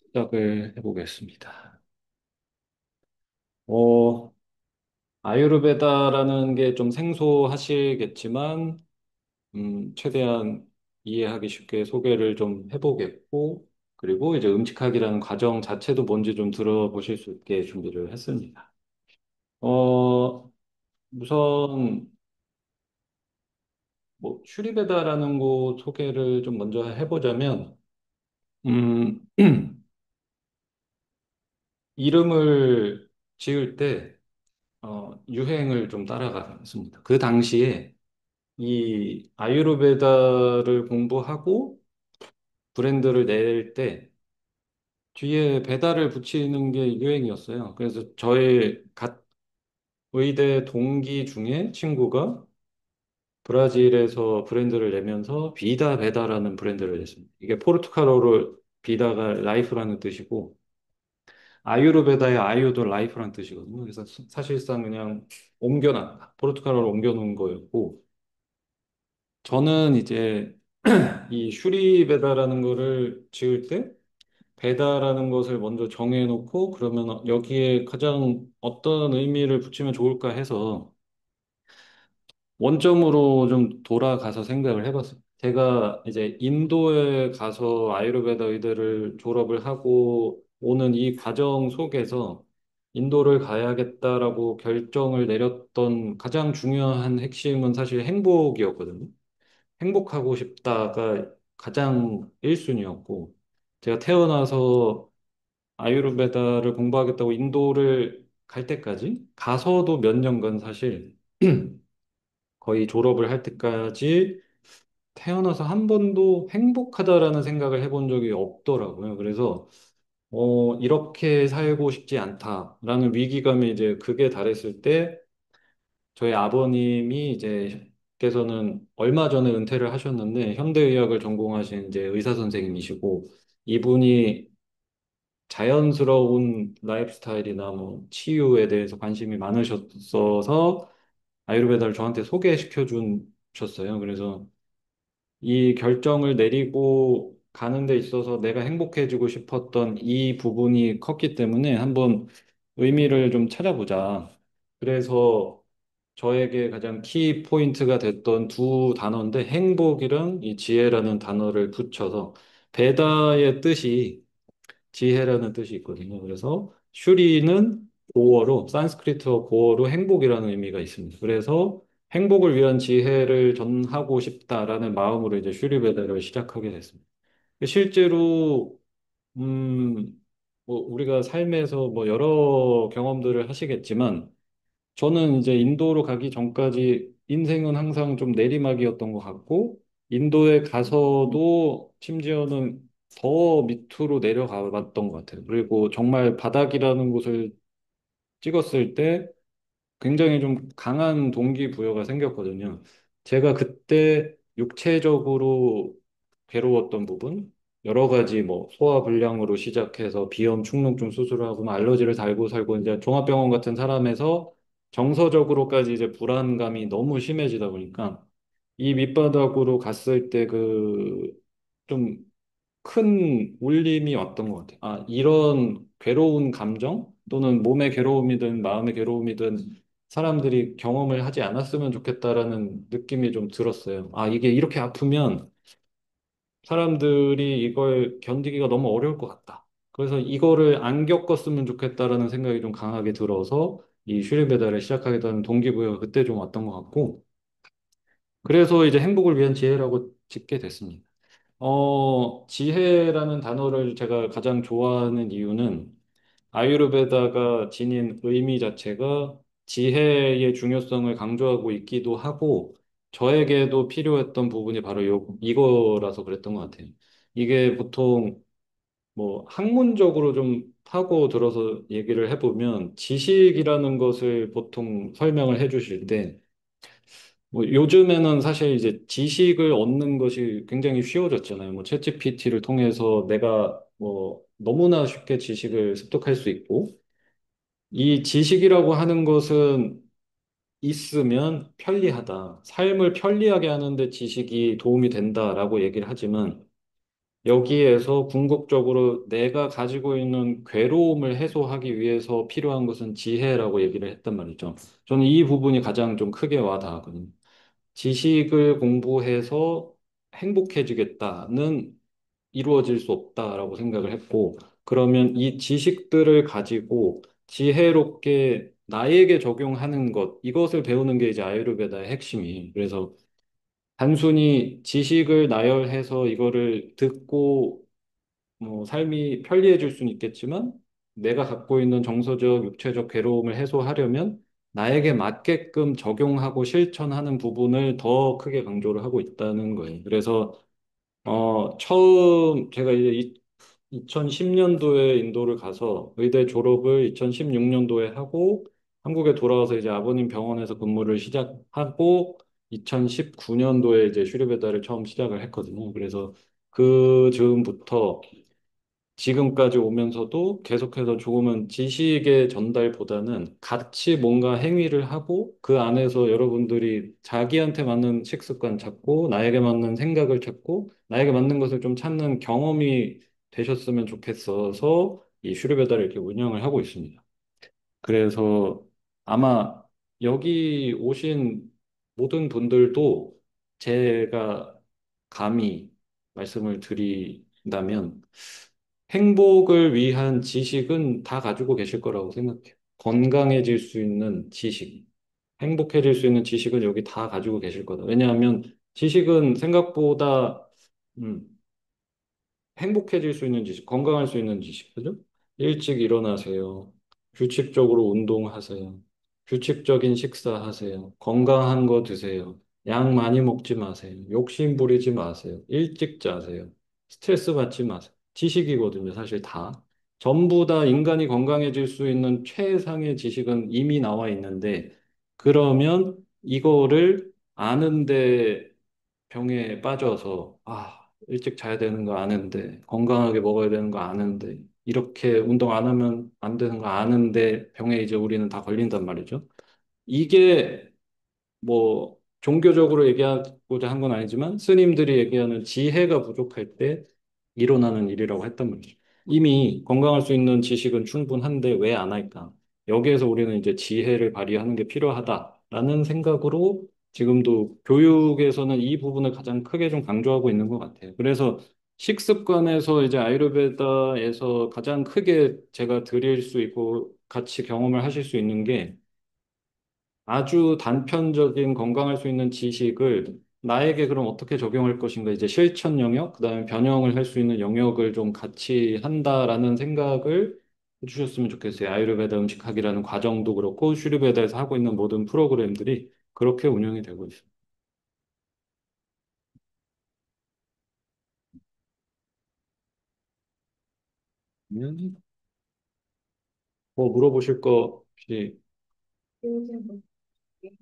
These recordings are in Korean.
시작을 해보겠습니다. 어, 아유르베다라는 게 좀 생소하시겠지만, 최대한 이해하기 쉽게 소개를 좀 해보겠고, 그리고 이제 음식학이라는 과정 자체도 뭔지 좀 들어보실 수 있게 준비를 했습니다. 어, 우선, 뭐, 슈리베다라는 곳 소개를 좀 먼저 해보자면, 음, 이름을 지을 때, 유행을 좀 따라갔습니다. 그 당시에 이 아유르베다를 공부하고 브랜드를 낼 때 뒤에 베다를 붙이는 게 유행이었어요. 그래서 저의 의대 동기 중에 친구가 브라질에서 브랜드를 내면서 비다 베다라는 브랜드를 냈습니다. 이게 포르투갈어로 비다가 라이프라는 뜻이고 아유르베다의 아유도 라이프라는 뜻이거든요. 그래서 사실상 그냥 옮겨놨다. 포르투갈어로 옮겨놓은 거였고 저는 이제 이 슈리 베다라는 거를 지을 때 베다라는 것을 먼저 정해놓고 그러면 여기에 가장 어떤 의미를 붙이면 좋을까 해서 원점으로 좀 돌아가서 생각을 해봤어요. 제가 이제 인도에 가서 아유르베다 의대를 졸업을 하고 오는 이 과정 속에서 인도를 가야겠다라고 결정을 내렸던 가장 중요한 핵심은 사실 행복이었거든요. 행복하고 싶다가 가장 1순위였고, 제가 태어나서 아유르베다를 공부하겠다고 인도를 갈 때까지, 가서도 몇 년간 사실 거의 졸업을 할 때까지 태어나서 한 번도 행복하다라는 생각을 해본 적이 없더라고요. 그래서, 이렇게 살고 싶지 않다라는 위기감이 이제 극에 달했을 때, 저희 아버님이 이제 께서는 얼마 전에 은퇴를 하셨는데 현대의학을 전공하신 이제 의사 선생님이시고 이분이 자연스러운 라이프 스타일이나 뭐 치유에 대해서 관심이 많으셨어서 아유르베다를 저한테 소개시켜 주셨어요. 그래서 이 결정을 내리고 가는 데 있어서 내가 행복해지고 싶었던 이 부분이 컸기 때문에 한번 의미를 좀 찾아보자. 그래서 저에게 가장 키 포인트가 됐던 두 단어인데 행복이랑 이 지혜라는 단어를 붙여서 베다의 뜻이 지혜라는 뜻이 있거든요. 그래서 슈리는 고어로 산스크리트어 고어로 행복이라는 의미가 있습니다. 그래서 행복을 위한 지혜를 전하고 싶다라는 마음으로 이제 슈리베다를 시작하게 됐습니다. 실제로 음, 뭐 우리가 삶에서 뭐 여러 경험들을 하시겠지만 저는 이제 인도로 가기 전까지 인생은 항상 좀 내리막이었던 것 같고, 인도에 가서도 심지어는 더 밑으로 내려가 봤던 것 같아요. 그리고 정말 바닥이라는 곳을 찍었을 때 굉장히 좀 강한 동기부여가 생겼거든요. 제가 그때 육체적으로 괴로웠던 부분, 여러 가지 뭐 소화불량으로 시작해서 비염, 축농증 수술하고 뭐 알러지를 달고 살고 이제 종합병원 같은 사람에서 정서적으로까지 이제 불안감이 너무 심해지다 보니까 이 밑바닥으로 갔을 때 그 좀 큰 울림이 왔던 것 같아요. 아, 이런 괴로운 감정 또는 몸의 괴로움이든 마음의 괴로움이든 사람들이 경험을 하지 않았으면 좋겠다라는 느낌이 좀 들었어요. 아, 이게 이렇게 아프면 사람들이 이걸 견디기가 너무 어려울 것 같다. 그래서 이거를 안 겪었으면 좋겠다라는 생각이 좀 강하게 들어서 이 슈링 배달을 시작하게 된 동기부여가 그때 좀 왔던 것 같고, 그래서 이제 행복을 위한 지혜라고 짓게 됐습니다. 지혜라는 단어를 제가 가장 좋아하는 이유는 아유르베다가 지닌 의미 자체가 지혜의 중요성을 강조하고 있기도 하고 저에게도 필요했던 부분이 바로 이거라서 그랬던 것 같아요. 이게 보통 뭐 학문적으로 좀 파고 들어서 얘기를 해보면 지식이라는 것을 보통 설명을 해주실 때 뭐 요즘에는 사실 이제 지식을 얻는 것이 굉장히 쉬워졌잖아요. 뭐 챗GPT를 통해서 내가 뭐 너무나 쉽게 지식을 습득할 수 있고 이 지식이라고 하는 것은 있으면 편리하다. 삶을 편리하게 하는데 지식이 도움이 된다라고 얘기를 하지만 여기에서 궁극적으로 내가 가지고 있는 괴로움을 해소하기 위해서 필요한 것은 지혜라고 얘기를 했단 말이죠. 저는 이 부분이 가장 좀 크게 와 닿거든요. 지식을 공부해서 행복해지겠다는 이루어질 수 없다라고 생각을 했고, 그러면 이 지식들을 가지고 지혜롭게 나에게 적용하는 것, 이것을 배우는 게 이제 아유르베다의 핵심이. 그래서 단순히 지식을 나열해서 이거를 듣고 뭐 삶이 편리해질 수는 있겠지만 내가 갖고 있는 정서적, 육체적 괴로움을 해소하려면 나에게 맞게끔 적용하고 실천하는 부분을 더 크게 강조를 하고 있다는 거예요. 그래서 처음 제가 이제 2010년도에 인도를 가서 의대 졸업을 2016년도에 하고 한국에 돌아와서 이제 아버님 병원에서 근무를 시작하고 2019년도에 이제 슈르베다를 처음 시작을 했거든요. 그래서 그 즈음부터 지금까지 오면서도 계속해서 조금은 지식의 전달보다는 같이 뭔가 행위를 하고 그 안에서 여러분들이 자기한테 맞는 식습관 찾고 나에게 맞는 생각을 찾고 나에게 맞는 것을 좀 찾는 경험이 되셨으면 좋겠어서 이 슈르베다를 이렇게 운영을 하고 있습니다. 그래서 아마 여기 오신 모든 분들도 제가 감히 말씀을 드린다면 행복을 위한 지식은 다 가지고 계실 거라고 생각해요. 건강해질 수 있는 지식, 행복해질 수 있는 지식은 여기 다 가지고 계실 거다. 왜냐하면 지식은 생각보다 음, 행복해질 수 있는 지식, 건강할 수 있는 지식, 그죠? 일찍 일어나세요. 규칙적으로 운동하세요. 규칙적인 식사하세요. 건강한 거 드세요. 약 많이 먹지 마세요. 욕심 부리지 마세요. 일찍 자세요. 스트레스 받지 마세요. 지식이거든요, 사실 다. 전부 다 인간이 건강해질 수 있는 최상의 지식은 이미 나와 있는데, 그러면 이거를 아는데 병에 빠져서 일찍 자야 되는 거 아는데 건강하게 먹어야 되는 거 아는데 이렇게 운동 안 하면 안 되는 거 아는데 병에 이제 우리는 다 걸린단 말이죠. 이게 뭐 종교적으로 얘기하고자 한 건 아니지만 스님들이 얘기하는 지혜가 부족할 때 일어나는 일이라고 했단 말이죠. 이미 건강할 수 있는 지식은 충분한데 왜 안 할까? 여기에서 우리는 이제 지혜를 발휘하는 게 필요하다라는 생각으로 지금도 교육에서는 이 부분을 가장 크게 좀 강조하고 있는 것 같아요. 그래서 식습관에서 이제 아유르베다에서 가장 크게 제가 드릴 수 있고 같이 경험을 하실 수 있는 게 아주 단편적인 건강할 수 있는 지식을 나에게 그럼 어떻게 적용할 것인가 이제 실천 영역, 그다음에 변형을 할 수 있는 영역을 좀 같이 한다라는 생각을 해주셨으면 좋겠어요. 아유르베다 음식학이라는 과정도 그렇고 슈르베다에서 하고 있는 모든 프로그램들이 그렇게 운영이 되고 있습니다. 뭐 물어보실 거 혹시 요즘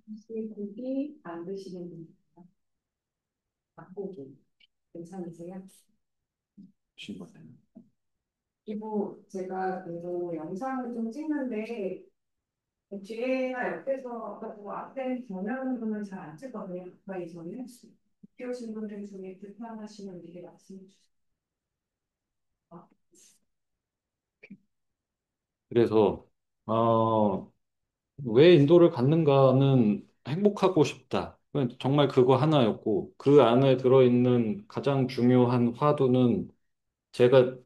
혹시 고기 안 드시는 분, 닭고기 괜찮으세요? 주신 거세요? 이거 제가 그 영상을 좀 찍는데 뒤에나 옆에서 뭐 앞에 전면으로는 잘 안 찍거든요. 가까이 저는 비오신 분들 중에 불편하시면 미리 말씀해 주세요. 그래서 왜 인도를 갔는가는 행복하고 싶다. 정말 그거 하나였고, 그 안에 들어있는 가장 중요한 화두는 제가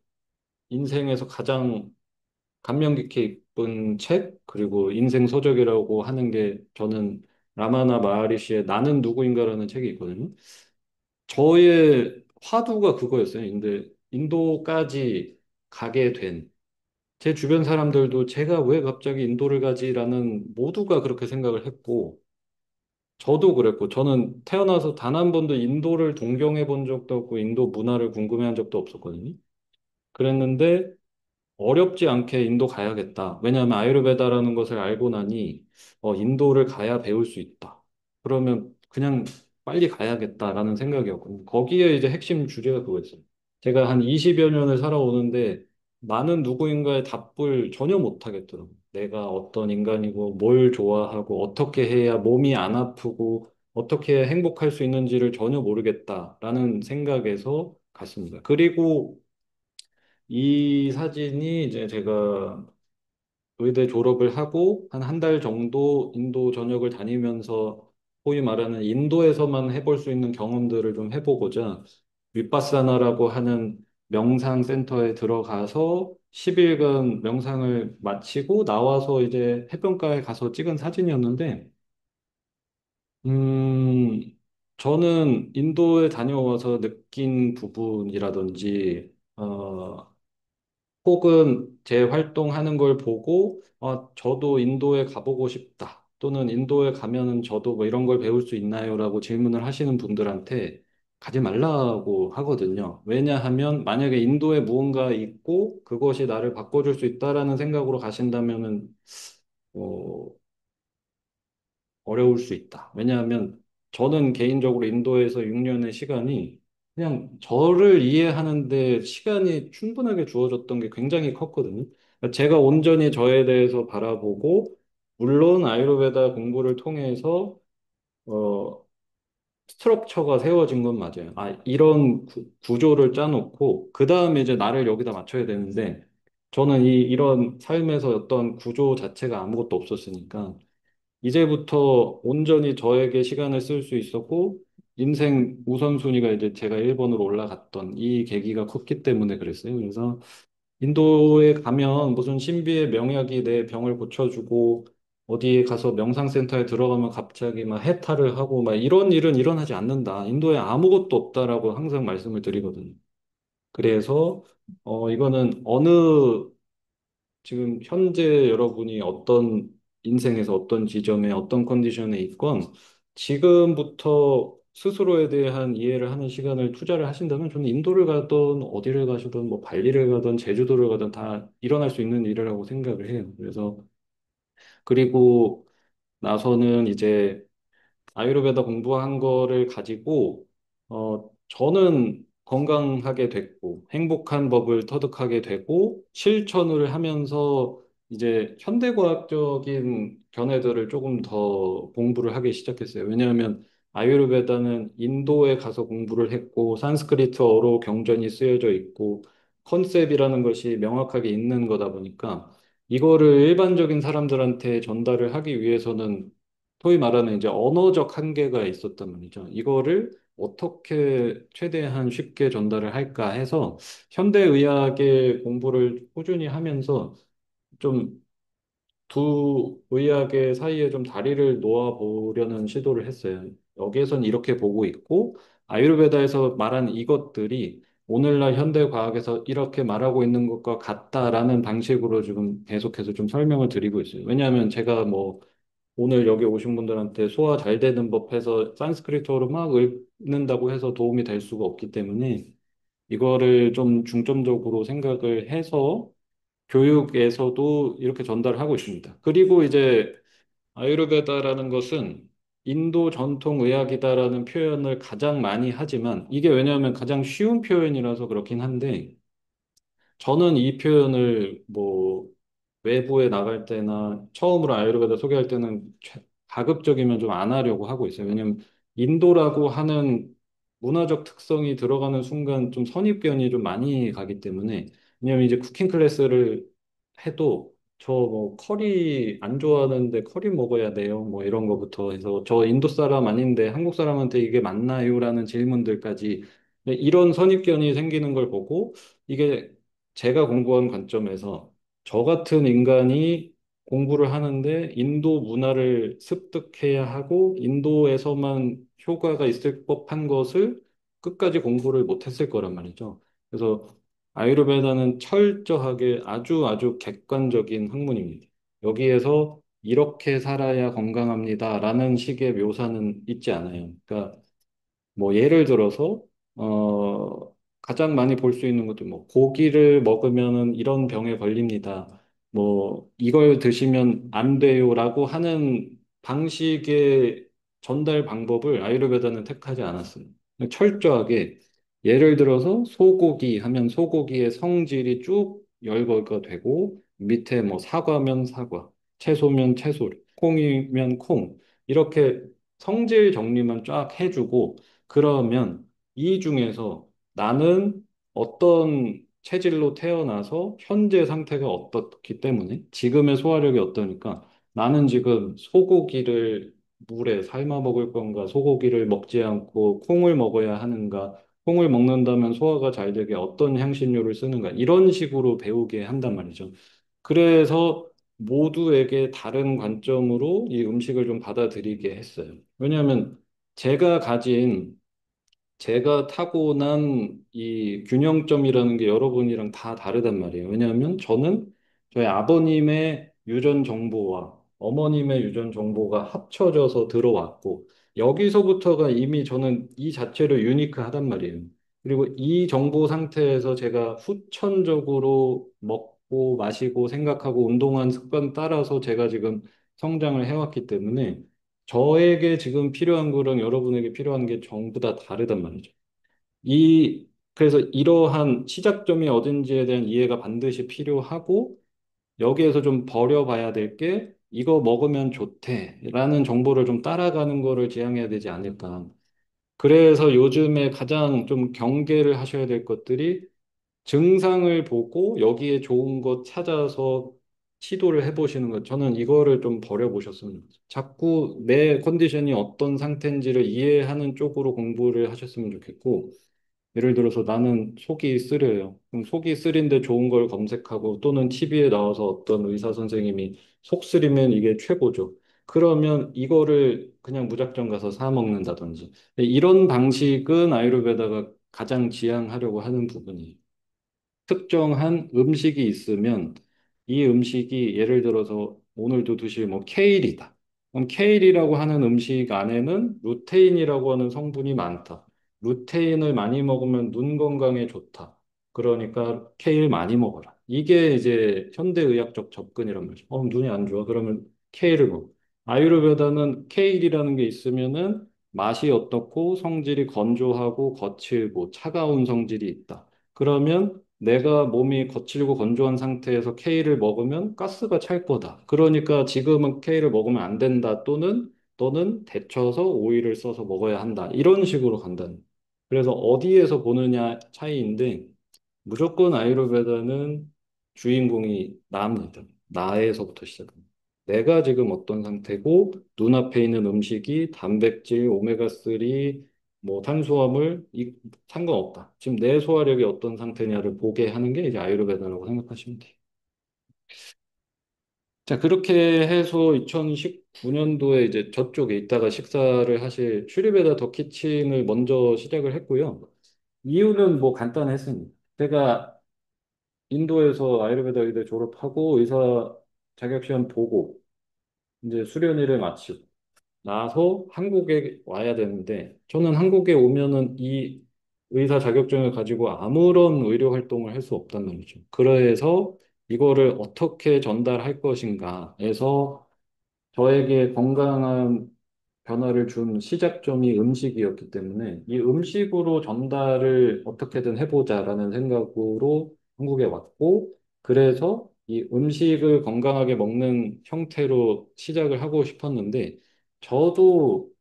인생에서 가장 감명 깊게 읽은 책, 그리고 인생 서적이라고 하는 게 저는 라마나 마하리시의 나는 누구인가라는 책이 있거든요. 저의 화두가 그거였어요. 근데 인도까지 가게 된 제 주변 사람들도 제가 왜 갑자기 인도를 가지라는 모두가 그렇게 생각을 했고, 저도 그랬고, 저는 태어나서 단 한 번도 인도를 동경해 본 적도 없고, 인도 문화를 궁금해한 적도 없었거든요. 그랬는데, 어렵지 않게 인도 가야겠다. 왜냐하면 아유르베다라는 것을 알고 나니, 인도를 가야 배울 수 있다. 그러면 그냥 빨리 가야겠다라는 생각이었거든요. 거기에 이제 핵심 주제가 그거였어요. 제가 한 20여 년을 살아오는데, 나는 누구인가의 답을 전혀 못 하겠더라고요. 내가 어떤 인간이고, 뭘 좋아하고, 어떻게 해야 몸이 안 아프고, 어떻게 행복할 수 있는지를 전혀 모르겠다라는 생각에서 같습니다. 그리고 이 사진이 이제 제가 의대 졸업을 하고 한 한 달 정도 인도 전역을 다니면서 소위 말하는 인도에서만 해볼 수 있는 경험들을 좀 해보고자 윗바사나라고 하는 명상 센터에 들어가서 10일간 명상을 마치고 나와서 이제 해변가에 가서 찍은 사진이었는데, 음, 저는 인도에 다녀와서 느낀 부분이라든지, 혹은 제 활동하는 걸 보고 저도 인도에 가보고 싶다. 또는 인도에 가면은 저도 뭐 이런 걸 배울 수 있나요? 라고 질문을 하시는 분들한테 가지 말라고 하거든요. 왜냐하면 만약에 인도에 무언가 있고 그것이 나를 바꿔줄 수 있다라는 생각으로 가신다면은 어, 어려울 수 있다. 왜냐하면 저는 개인적으로 인도에서 6년의 시간이 그냥 저를 이해하는데 시간이 충분하게 주어졌던 게 굉장히 컸거든요. 그러니까 제가 온전히 저에 대해서 바라보고, 물론 아유르베다 공부를 통해서 어, 스트럭처가 세워진 건 맞아요. 이런 구조를 짜놓고 그 다음에 이제 나를 여기다 맞춰야 되는데 저는 이런 삶에서 어떤 구조 자체가 아무것도 없었으니까 이제부터 온전히 저에게 시간을 쓸 수 있었고, 인생 우선순위가 이제 제가 1번으로 올라갔던 이 계기가 컸기 때문에 그랬어요. 그래서 인도에 가면 무슨 신비의 명약이 내 병을 고쳐주고, 어디에 가서 명상센터에 들어가면 갑자기 막 해탈을 하고 막 이런 일은 일어나지 않는다. 인도에 아무것도 없다라고 항상 말씀을 드리거든요. 그래서 이거는 지금 현재 여러분이 어떤 인생에서 어떤 지점에 어떤 컨디션에 있건 지금부터 스스로에 대한 이해를 하는 시간을 투자를 하신다면 저는 인도를 가든 어디를 가시든 뭐 발리를 가든 제주도를 가든 다 일어날 수 있는 일이라고 생각을 해요. 그래서 그리고 나서는 이제 아유르베다 공부한 거를 가지고 저는 건강하게 됐고 행복한 법을 터득하게 되고 실천을 하면서 이제 현대과학적인 견해들을 조금 더 공부를 하기 시작했어요. 왜냐하면 아유르베다는 인도에 가서 공부를 했고 산스크리트어로 경전이 쓰여져 있고 컨셉이라는 것이 명확하게 있는 거다 보니까 이거를 일반적인 사람들한테 전달을 하기 위해서는 소위 말하는 이제 언어적 한계가 있었단 말이죠. 이거를 어떻게 최대한 쉽게 전달을 할까 해서 현대의학의 공부를 꾸준히 하면서 좀 두 의학의 사이에 좀 다리를 놓아 보려는 시도를 했어요. 여기에선 이렇게 보고 있고 아유르베다에서 말한 이것들이 오늘날 현대 과학에서 이렇게 말하고 있는 것과 같다라는 방식으로 지금 계속해서 좀 설명을 드리고 있어요. 왜냐하면 제가 뭐 오늘 여기 오신 분들한테 소화 잘 되는 법 해서 산스크리트어로 막 읽는다고 해서 도움이 될 수가 없기 때문에 이거를 좀 중점적으로 생각을 해서 교육에서도 이렇게 전달하고 있습니다. 그리고 이제 아유르베다라는 것은 인도 전통 의학이다라는 표현을 가장 많이 하지만 이게 왜냐하면 가장 쉬운 표현이라서 그렇긴 한데 저는 이 표현을 뭐 외부에 나갈 때나 처음으로 아유르베다 소개할 때는 가급적이면 좀 안 하려고 하고 있어요. 왜냐면 인도라고 하는 문화적 특성이 들어가는 순간 좀 선입견이 좀 많이 가기 때문에 왜냐면 이제 쿠킹 클래스를 해도 저 뭐 커리 안 좋아하는데 커리 먹어야 돼요. 뭐 이런 거부터 해서 저 인도 사람 아닌데 한국 사람한테 이게 맞나요? 라는 질문들까지 이런 선입견이 생기는 걸 보고 이게 제가 공부한 관점에서 저 같은 인간이 공부를 하는데 인도 문화를 습득해야 하고 인도에서만 효과가 있을 법한 것을 끝까지 공부를 못했을 거란 말이죠. 그래서 아유르베다는 철저하게 아주 아주 객관적인 학문입니다. 여기에서 이렇게 살아야 건강합니다라는 식의 묘사는 있지 않아요. 그러니까 뭐 예를 들어서 가장 많이 볼 수 있는 것도 뭐 고기를 먹으면은 이런 병에 걸립니다. 뭐 이걸 드시면 안 돼요라고 하는 방식의 전달 방법을 아유르베다는 택하지 않았어요. 철저하게 예를 들어서 소고기 하면 소고기의 성질이 쭉 열거가 되고 밑에 뭐 사과면 사과, 채소면 채소, 콩이면 콩 이렇게 성질 정리만 쫙 해주고 그러면 이 중에서 나는 어떤 체질로 태어나서 현재 상태가 어떻기 때문에 지금의 소화력이 어떠니까 나는 지금 소고기를 물에 삶아 먹을 건가 소고기를 먹지 않고 콩을 먹어야 하는가 콩을 먹는다면 소화가 잘 되게 어떤 향신료를 쓰는가 이런 식으로 배우게 한단 말이죠. 그래서 모두에게 다른 관점으로 이 음식을 좀 받아들이게 했어요. 왜냐하면 제가 가진 제가 타고난 이 균형점이라는 게 여러분이랑 다 다르단 말이에요. 왜냐하면 저는 저희 아버님의 유전 정보와 어머님의 유전 정보가 합쳐져서 들어왔고, 여기서부터가 이미 저는 이 자체로 유니크하단 말이에요. 그리고 이 정보 상태에서 제가 후천적으로 먹고 마시고 생각하고 운동한 습관 따라서 제가 지금 성장을 해왔기 때문에 저에게 지금 필요한 거랑 여러분에게 필요한 게 전부 다 다르단 말이죠. 그래서 이러한 시작점이 어딘지에 대한 이해가 반드시 필요하고, 여기에서 좀 버려봐야 될 게, 이거 먹으면 좋대, 라는 정보를 좀 따라가는 거를 지향해야 되지 않을까. 그래서 요즘에 가장 좀 경계를 하셔야 될 것들이 증상을 보고 여기에 좋은 것 찾아서 시도를 해보시는 것. 저는 이거를 좀 버려보셨으면 좋겠어요. 자꾸 내 컨디션이 어떤 상태인지를 이해하는 쪽으로 공부를 하셨으면 좋겠고, 예를 들어서 나는 속이 쓰려요. 그럼 속이 쓰린데 좋은 걸 검색하고 또는 TV에 나와서 어떤 의사 선생님이 속 쓰리면 이게 최고죠. 그러면 이거를 그냥 무작정 가서 사 먹는다든지. 이런 방식은 아유르베다가 가장 지향하려고 하는 부분이에요. 특정한 음식이 있으면 이 음식이 예를 들어서 오늘도 드실 뭐 케일이다. 그럼 케일이라고 하는 음식 안에는 루테인이라고 하는 성분이 많다. 루테인을 많이 먹으면 눈 건강에 좋다. 그러니까 케일 많이 먹어라. 이게 이제 현대의학적 접근이란 말이죠. 눈이 안 좋아. 그러면 케일을 먹어. 아유르베다는 케일이라는 게 있으면은 맛이 어떻고 성질이 건조하고 거칠고 차가운 성질이 있다. 그러면 내가 몸이 거칠고 건조한 상태에서 K를 먹으면 가스가 찰 거다. 그러니까 지금은 K를 먹으면 안 된다. 또는 데쳐서 오일을 써서 먹어야 한다. 이런 식으로 간다는. 그래서 어디에서 보느냐 차이인데 무조건 아유르베다는 주인공이 나입니다. 나에서부터 시작합니다. 내가 지금 어떤 상태고 눈앞에 있는 음식이 단백질, 오메가3, 뭐 탄수화물 상관없다. 지금 내 소화력이 어떤 상태냐를 보게 하는 게 이제 아유르베다라고 생각하시면 돼요. 자, 그렇게 해서 2019년도에 이제 저쪽에 있다가 식사를 하실 슈리베다 더 키친을 먼저 시작을 했고요. 이유는 뭐 간단했습니다. 제가 인도에서 아유르베다 의대 졸업하고 의사 자격시험 보고 이제 수련회를 마치고 나서 한국에 와야 되는데 저는 한국에 오면은 이 의사 자격증을 가지고 아무런 의료 활동을 할 수 없단 말이죠. 그래서 이거를 어떻게 전달할 것인가 해서 저에게 건강한 변화를 준 시작점이 음식이었기 때문에 이 음식으로 전달을 어떻게든 해보자라는 생각으로 한국에 왔고, 그래서 이 음식을 건강하게 먹는 형태로 시작을 하고 싶었는데, 저도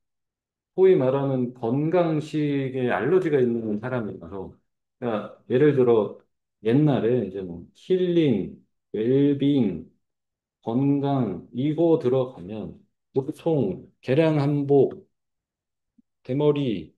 소위 말하는 건강식에 알러지가 있는 사람이라서, 그러니까 예를 들어 옛날에 이제 뭐 힐링, 웰빙, 건강 이거 들어가면 보통 계량 한복, 대머리,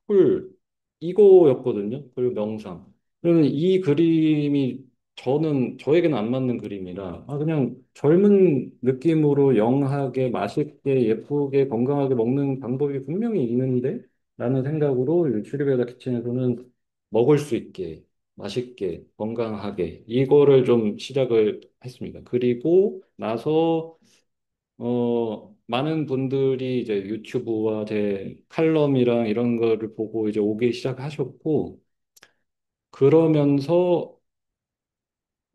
풀 이거였거든요. 그리고 명상. 그러면 이 그림이 저에게는 안 맞는 그림이라 그냥 젊은 느낌으로 영하게 맛있게 예쁘게 건강하게 먹는 방법이 분명히 있는데 라는 생각으로 슈리베다 키친에서는 먹을 수 있게 맛있게 건강하게 이거를 좀 시작을 했습니다. 그리고 나서 많은 분들이 이제 유튜브와 제 칼럼이랑 이런 거를 보고 이제 오기 시작하셨고, 그러면서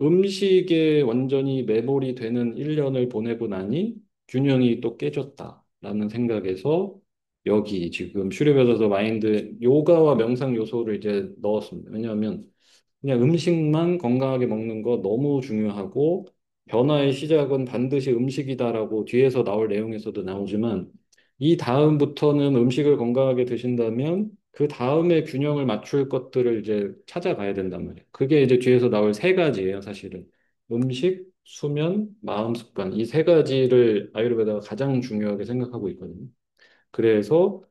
음식에 완전히 매몰이 되는 1년을 보내고 나니 균형이 또 깨졌다라는 생각에서 여기 지금 슈리베더서 마인드 요가와 명상 요소를 이제 넣었습니다. 왜냐하면 그냥 음식만 건강하게 먹는 거 너무 중요하고 변화의 시작은 반드시 음식이다라고 뒤에서 나올 내용에서도 나오지만 이 다음부터는 음식을 건강하게 드신다면 그 다음에 균형을 맞출 것들을 이제 찾아가야 된단 말이에요. 그게 이제 뒤에서 나올 세 가지예요, 사실은. 음식, 수면, 마음 습관. 이 세 가지를 아유르베다가 가장 중요하게 생각하고 있거든요. 그래서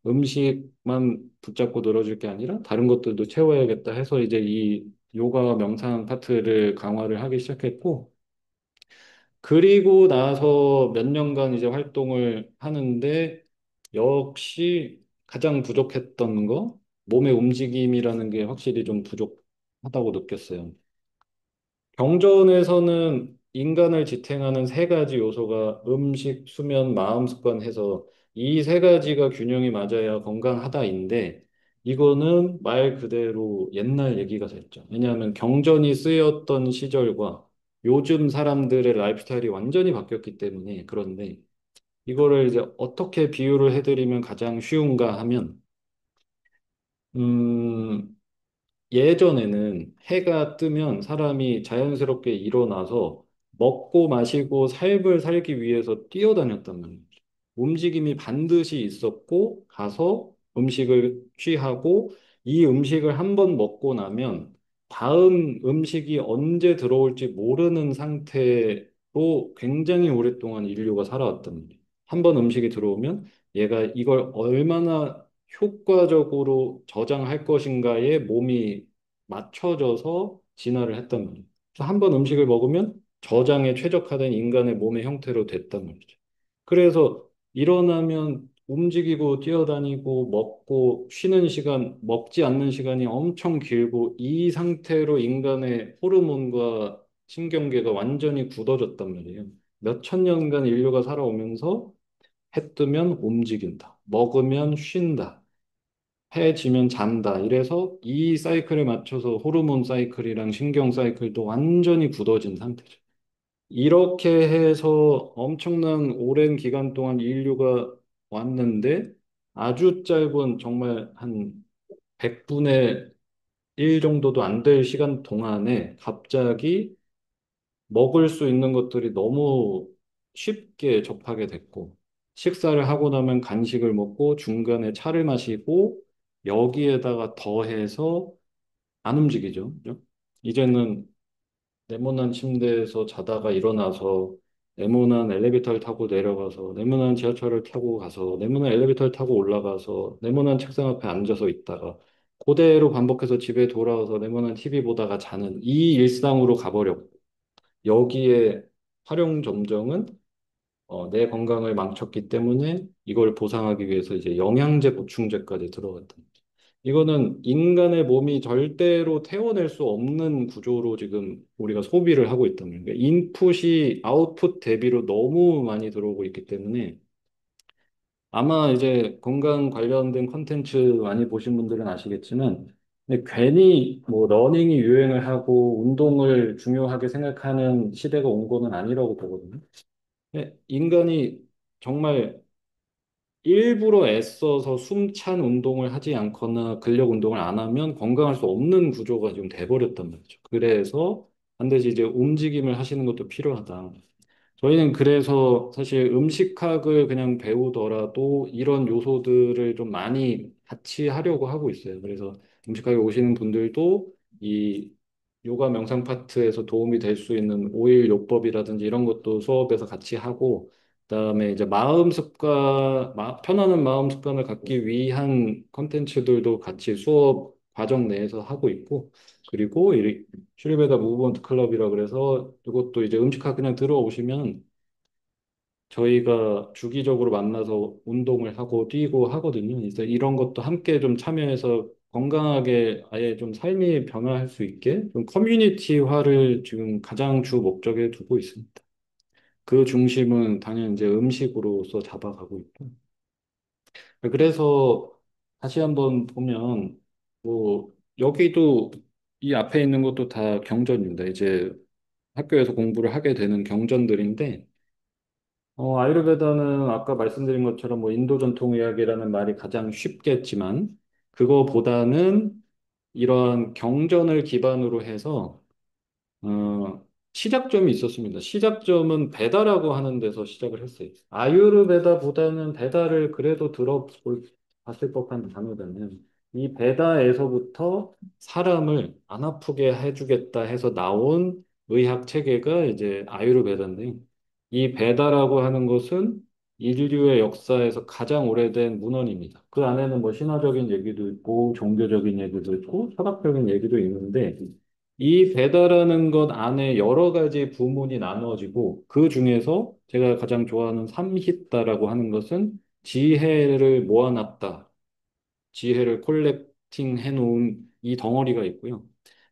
음식만 붙잡고 늘어질 게 아니라 다른 것들도 채워야겠다 해서 이제 이 요가 명상 파트를 강화를 하기 시작했고, 그리고 나서 몇 년간 이제 활동을 하는데 역시 가장 부족했던 거, 몸의 움직임이라는 게 확실히 좀 부족하다고 느꼈어요. 경전에서는 인간을 지탱하는 세 가지 요소가 음식, 수면, 마음 습관 해서 이 세 가지가 균형이 맞아야 건강하다인데 이거는 말 그대로 옛날 얘기가 됐죠. 왜냐하면 경전이 쓰였던 시절과 요즘 사람들의 라이프스타일이 완전히 바뀌었기 때문에 그런데 이거를 이제 어떻게 비유를 해드리면 가장 쉬운가 하면 음, 예전에는 해가 뜨면 사람이 자연스럽게 일어나서 먹고 마시고 삶을 살기 위해서 뛰어다녔단 말이에요. 움직임이 반드시 있었고 가서 음식을 취하고 이 음식을 한번 먹고 나면 다음 음식이 언제 들어올지 모르는 상태로 굉장히 오랫동안 인류가 살아왔단 말이에요. 한 번 음식이 들어오면 얘가 이걸 얼마나 효과적으로 저장할 것인가에 몸이 맞춰져서 진화를 했단 말이에요. 그래서 한 번 음식을 먹으면 저장에 최적화된 인간의 몸의 형태로 됐단 말이죠. 그래서 일어나면 움직이고 뛰어다니고 먹고 쉬는 시간, 먹지 않는 시간이 엄청 길고 이 상태로 인간의 호르몬과 신경계가 완전히 굳어졌단 말이에요. 몇 천 년간 인류가 살아오면서 해 뜨면 움직인다. 먹으면 쉰다. 해지면 잔다. 이래서 이 사이클에 맞춰서 호르몬 사이클이랑 신경 사이클도 완전히 굳어진 상태죠. 이렇게 해서 엄청난 오랜 기간 동안 인류가 왔는데 아주 짧은 정말 한 100분의 1 정도도 안 될 시간 동안에 갑자기 먹을 수 있는 것들이 너무 쉽게 접하게 됐고, 식사를 하고 나면 간식을 먹고 중간에 차를 마시고 여기에다가 더해서 안 움직이죠. 그죠? 이제는 네모난 침대에서 자다가 일어나서 네모난 엘리베이터를 타고 내려가서 네모난 지하철을 타고 가서 네모난 엘리베이터를 타고 올라가서 네모난 책상 앞에 앉아서 있다가 그대로 반복해서 집에 돌아와서 네모난 TV 보다가 자는 이 일상으로 가버렸고 여기에 활용 점정은 내 건강을 망쳤기 때문에 이걸 보상하기 위해서 이제 영양제 보충제까지 들어갔다. 이거는 인간의 몸이 절대로 태워낼 수 없는 구조로 지금 우리가 소비를 하고 있다는 거예요. 그러니까 인풋이 아웃풋 대비로 너무 많이 들어오고 있기 때문에 아마 이제 건강 관련된 컨텐츠 많이 보신 분들은 아시겠지만 근데 괜히 뭐 러닝이 유행을 하고 운동을 중요하게 생각하는 시대가 온 거는 아니라고 보거든요. 인간이 정말 일부러 애써서 숨찬 운동을 하지 않거나 근력 운동을 안 하면 건강할 수 없는 구조가 지금 돼버렸단 말이죠. 그래서 반드시 이제 움직임을 하시는 것도 필요하다. 저희는 그래서 사실 음식학을 그냥 배우더라도 이런 요소들을 좀 많이 같이 하려고 하고 있어요. 그래서 음식학에 오시는 분들도 이 요가 명상 파트에서 도움이 될 수 있는 오일 요법이라든지 이런 것도 수업에서 같이 하고, 그다음에 이제 마음 습관, 편안한 마음 습관을 갖기 위한 컨텐츠들도 같이 수업 과정 내에서 하고 있고, 그리고 이 슈리베다 무브먼트 클럽이라 그래서 이것도 이제 음식학 그냥 들어오시면 저희가 주기적으로 만나서 운동을 하고 뛰고 하거든요. 그래서 이런 것도 함께 좀 참여해서 건강하게 아예 좀 삶이 변화할 수 있게 좀 커뮤니티화를 지금 가장 주 목적에 두고 있습니다. 그 중심은 당연히 이제 음식으로서 잡아가고 있고. 그래서 다시 한번 보면 뭐 여기도 이 앞에 있는 것도 다 경전입니다. 이제 학교에서 공부를 하게 되는 경전들인데 아유르베다는 아까 말씀드린 것처럼 뭐 인도 전통의학이라는 말이 가장 쉽겠지만 그거보다는 이러한 경전을 기반으로 해서 시작점이 있었습니다. 시작점은 베다라고 하는 데서 시작을 했어요. 아유르베다보다는 베다를 그래도 들어볼 봤을 법한 단어잖아요. 이 베다에서부터 사람을 안 아프게 해주겠다 해서 나온 의학 체계가 이제 아유르베다인데, 이 베다라고 하는 것은 인류의 역사에서 가장 오래된 문헌입니다. 그 안에는 뭐 신화적인 얘기도 있고 종교적인 얘기도 있고 철학적인 얘기도 있는데, 이 베다라는 것 안에 여러 가지 부문이 나누어지고, 그 중에서 제가 가장 좋아하는 삼히따라고 하는 것은 지혜를 모아놨다. 지혜를 콜렉팅 해놓은 이 덩어리가 있고요.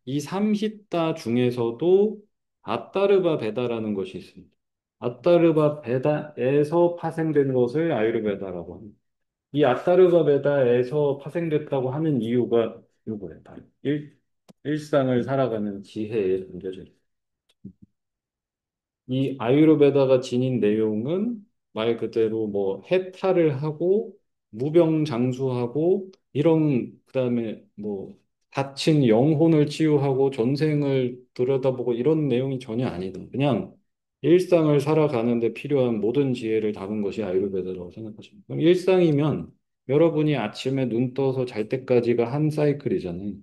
이 삼히따 중에서도 아따르바 베다라는 것이 있습니다. 아따르바 베다에서 파생된 것을 아유르베다라고 합니다. 이 아따르바 베다에서 파생됐다고 하는 이유가 이거예요. 바로 일상을 살아가는 지혜에 담겨져 있습니다. 이 아유르베다가 지닌 내용은 말 그대로 뭐 해탈을 하고 무병장수하고 이런 그다음에 뭐 다친 영혼을 치유하고 전생을 들여다보고 이런 내용이 전혀 아니다. 그냥 일상을 살아가는데 필요한 모든 지혜를 담은 것이 아유르베다라고 생각하시면. 그럼 일상이면 여러분이 아침에 눈 떠서 잘 때까지가 한 사이클이잖아요.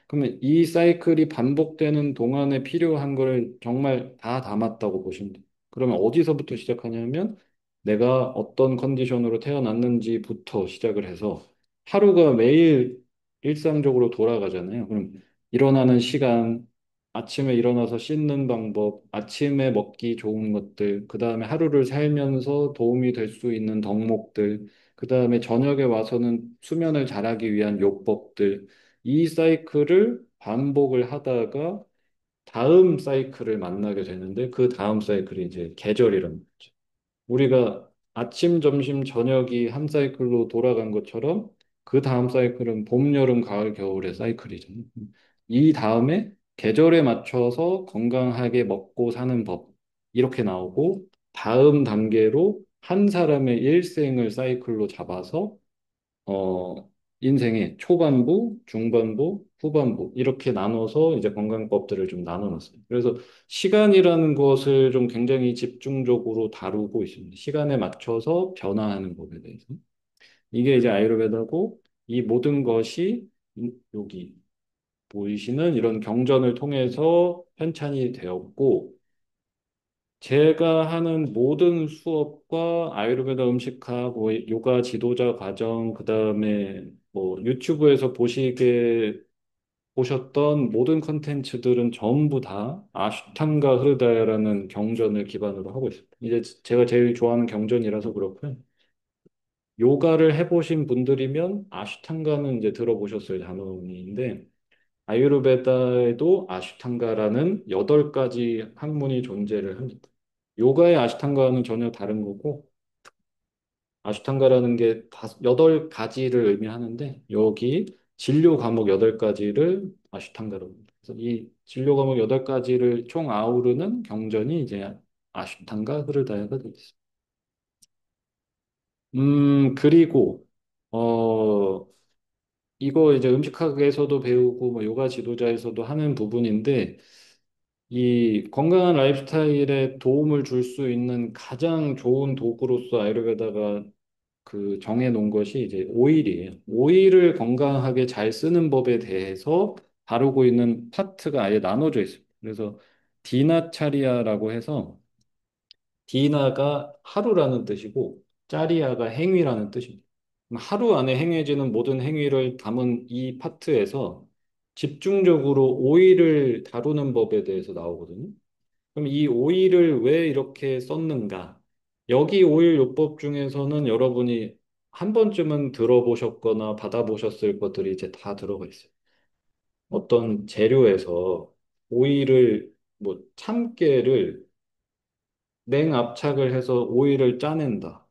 그러면 이 사이클이 반복되는 동안에 필요한 걸 정말 다 담았다고 보시면 돼요. 그러면 어디서부터 시작하냐면 내가 어떤 컨디션으로 태어났는지부터 시작을 해서 하루가 매일 일상적으로 돌아가잖아요. 그럼 일어나는 시간, 아침에 일어나서 씻는 방법, 아침에 먹기 좋은 것들, 그 다음에 하루를 살면서 도움이 될 수 있는 덕목들, 그 다음에 저녁에 와서는 수면을 잘하기 위한 요법들, 이 사이클을 반복을 하다가 다음 사이클을 만나게 되는데 그 다음 사이클이 이제 계절이라는 거죠. 우리가 아침, 점심, 저녁이 한 사이클로 돌아간 것처럼 그 다음 사이클은 봄, 여름, 가을, 겨울의 사이클이잖아요. 이 다음에 계절에 맞춰서 건강하게 먹고 사는 법 이렇게 나오고 다음 단계로 한 사람의 일생을 사이클로 잡아서 어, 인생의 초반부, 중반부, 후반부 이렇게 나눠서 이제 건강법들을 좀 나눠놨어요. 그래서 시간이라는 것을 좀 굉장히 집중적으로 다루고 있습니다. 시간에 맞춰서 변화하는 법에 대해서. 이게 이제 아유르베다고 이 모든 것이 여기 보이시는 이런 경전을 통해서 편찬이 되었고 제가 하는 모든 수업과 아유르베다 음식학, 뭐 요가 지도자 과정, 그다음에 뭐 유튜브에서 보셨던 모든 컨텐츠들은 전부 다 아슈탄가 흐르다야라는 경전을 기반으로 하고 있습니다. 이제 제가 제일 좋아하는 경전이라서 그렇고요. 요가를 해보신 분들이면 아슈탄가는 이제 들어보셨을 단어인데 아유르베다에도 아슈탄가라는 8가지 학문이 존재를 합니다. 요가의 아시탄가는 전혀 다른 거고, 아시탄가라는 게 8가지를 의미하는데, 여기 진료 과목 8가지를 아시탄가로 합니다. 그래서 이 진료 과목 8가지를 총 아우르는 경전이 이제 아시탄가 흐르다야가 되겠습니다. 그리고, 어, 이거 이제 음식학에서도 배우고, 뭐 요가 지도자에서도 하는 부분인데, 이 건강한 라이프스타일에 도움을 줄 수 있는 가장 좋은 도구로서 아유르베다가 그 정해 놓은 것이 이제 오일이에요. 오일을 건강하게 잘 쓰는 법에 대해서 다루고 있는 파트가 아예 나눠져 있습니다. 그래서 디나차리아라고 해서 디나가 하루라는 뜻이고 짜리아가 행위라는 뜻입니다. 그럼 하루 안에 행해지는 모든 행위를 담은 이 파트에서 집중적으로 오일을 다루는 법에 대해서 나오거든요. 그럼 이 오일을 왜 이렇게 썼는가? 여기 오일 요법 중에서는 여러분이 한 번쯤은 들어보셨거나 받아보셨을 것들이 이제 다 들어가 있어요. 어떤 재료에서 오일을 뭐 참깨를 냉압착을 해서 오일을 짜낸다.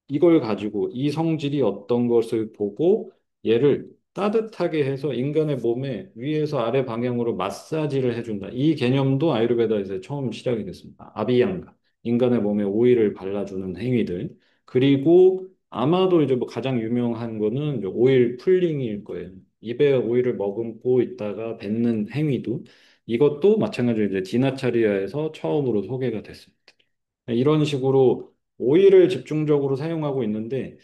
이걸 가지고 이 성질이 어떤 것을 보고 얘를 따뜻하게 해서 인간의 몸에 위에서 아래 방향으로 마사지를 해준다. 이 개념도 아유르베다에서 처음 시작이 됐습니다. 아비양가. 인간의 몸에 오일을 발라주는 행위들. 그리고 아마도 이제 뭐 가장 유명한 거는 이제 오일 풀링일 거예요. 입에 오일을 머금고 있다가 뱉는 행위도 이것도 마찬가지로 이제 디나차리아에서 처음으로 소개가 됐습니다. 이런 식으로 오일을 집중적으로 사용하고 있는데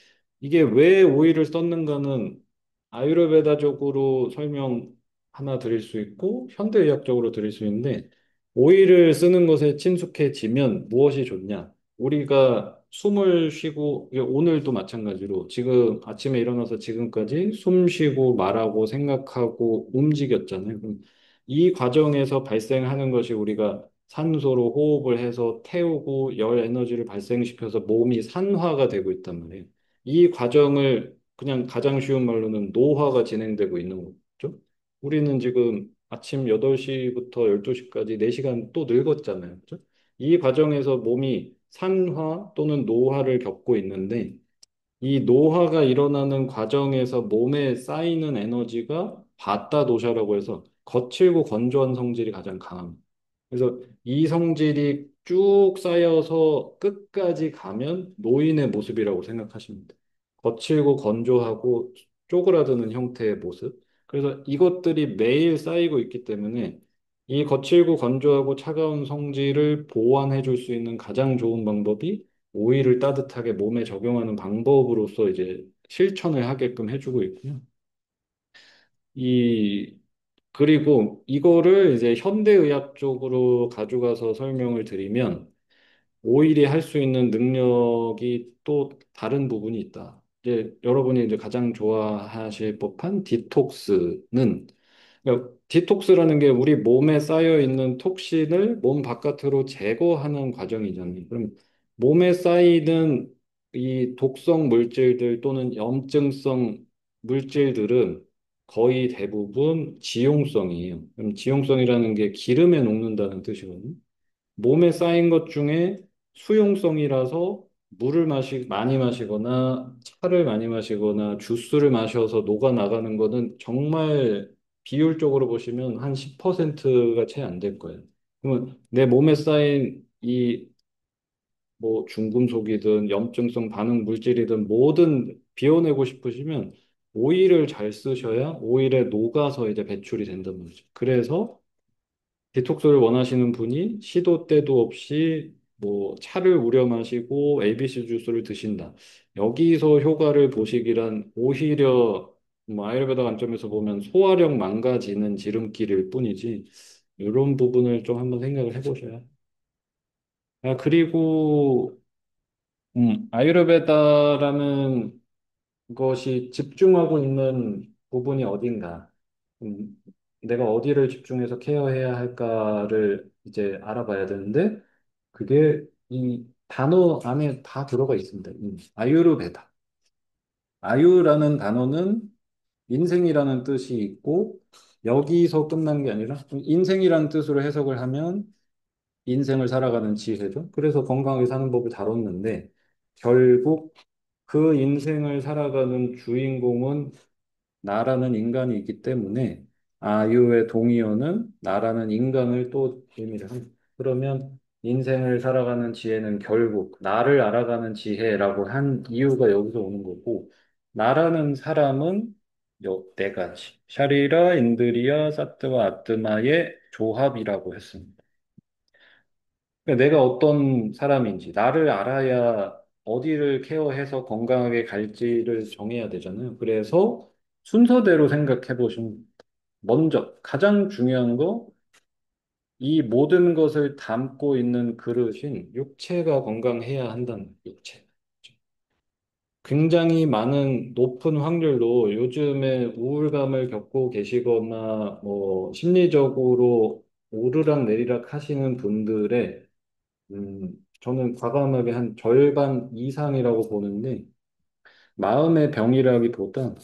이게 왜 오이를 썼는가는 아유르베다적으로 설명 하나 드릴 수 있고 현대의학적으로 드릴 수 있는데 오이를 쓰는 것에 친숙해지면 무엇이 좋냐? 우리가 숨을 쉬고 이게 오늘도 마찬가지로 지금 아침에 일어나서 지금까지 숨 쉬고 말하고 생각하고 움직였잖아요. 그럼 이 과정에서 발생하는 것이 우리가 산소로 호흡을 해서 태우고 열 에너지를 발생시켜서 몸이 산화가 되고 있단 말이에요. 이 과정을 그냥 가장 쉬운 말로는 노화가 진행되고 있는 거죠. 우리는 지금 아침 8시부터 12시까지 4시간 또 늙었잖아요. 그죠? 이 과정에서 몸이 산화 또는 노화를 겪고 있는데 이 노화가 일어나는 과정에서 몸에 쌓이는 에너지가 바타 도샤라고 해서 거칠고 건조한 성질이 가장 강합니다. 그래서 이 성질이 쭉 쌓여서 끝까지 가면 노인의 모습이라고 생각하시면 돼요. 거칠고 건조하고 쪼그라드는 형태의 모습. 그래서 이것들이 매일 쌓이고 있기 때문에 이 거칠고 건조하고 차가운 성질을 보완해 줄 수 있는 가장 좋은 방법이 오일을 따뜻하게 몸에 적용하는 방법으로서 이제 실천을 하게끔 해주고 있고요. 이 그리고 이거를 이제 현대의학 쪽으로 가져가서 설명을 드리면 오일이 할 수 있는 능력이 또 다른 부분이 있다. 이제 여러분이 이제 가장 좋아하실 법한 디톡스는 그러니까 디톡스라는 게 우리 몸에 쌓여 있는 톡신을 몸 바깥으로 제거하는 과정이잖아요. 그럼 몸에 쌓이는 이 독성 물질들 또는 염증성 물질들은 거의 대부분 지용성이에요. 그럼 지용성이라는 게 기름에 녹는다는 뜻이거든요. 몸에 쌓인 것 중에 수용성이라서 많이 마시거나 차를 많이 마시거나 주스를 마셔서 녹아 나가는 거는 정말 비율적으로 보시면 한 10%가 채 안 될 거예요. 그러면 내 몸에 쌓인 이 뭐 중금속이든 염증성 반응 물질이든 뭐든 비워내고 싶으시면 오일을 잘 쓰셔야 오일에 녹아서 이제 배출이 된단 말이죠. 그래서 디톡스를 원하시는 분이 시도 때도 없이 뭐 차를 우려 마시고 ABC 주스를 드신다. 여기서 효과를 보시기란 오히려 뭐 아유르베다 관점에서 보면 소화력 망가지는 지름길일 뿐이지 이런 부분을 좀 한번 생각을 해보셔야. 아, 그리고 아유르베다라는 것이 집중하고 있는 부분이 어딘가, 음, 내가 어디를 집중해서 케어해야 할까를 이제 알아봐야 되는데, 그게 이 단어 안에 다 들어가 있습니다. 아유르베다. 아유라는 단어는 인생이라는 뜻이 있고, 여기서 끝난 게 아니라, 인생이라는 뜻으로 해석을 하면 인생을 살아가는 지혜죠. 그래서 건강하게 사는 법을 다뤘는데, 결국 그 인생을 살아가는 주인공은 나라는 인간이 있기 때문에 아유의 동의어는 나라는 인간을 또 의미를 합니다. 그러면 인생을 살아가는 지혜는 결국 나를 알아가는 지혜라고 한 이유가 여기서 오는 거고 나라는 사람은 요 네 가지 샤리라, 인드리아, 사트와 아트마의 조합이라고 했습니다. 그러니까 내가 어떤 사람인지 나를 알아야 어디를 케어해서 건강하게 갈지를 정해야 되잖아요. 그래서 순서대로 생각해 보시면 먼저 가장 중요한 거 이 모든 것을 담고 있는 그릇인 육체가 건강해야 한다는 육체. 굉장히 많은 높은 확률로 요즘에 우울감을 겪고 계시거나 뭐 심리적으로 오르락 내리락 하시는 분들의 저는 과감하게 한 절반 이상이라고 보는데, 마음의 병이라기보다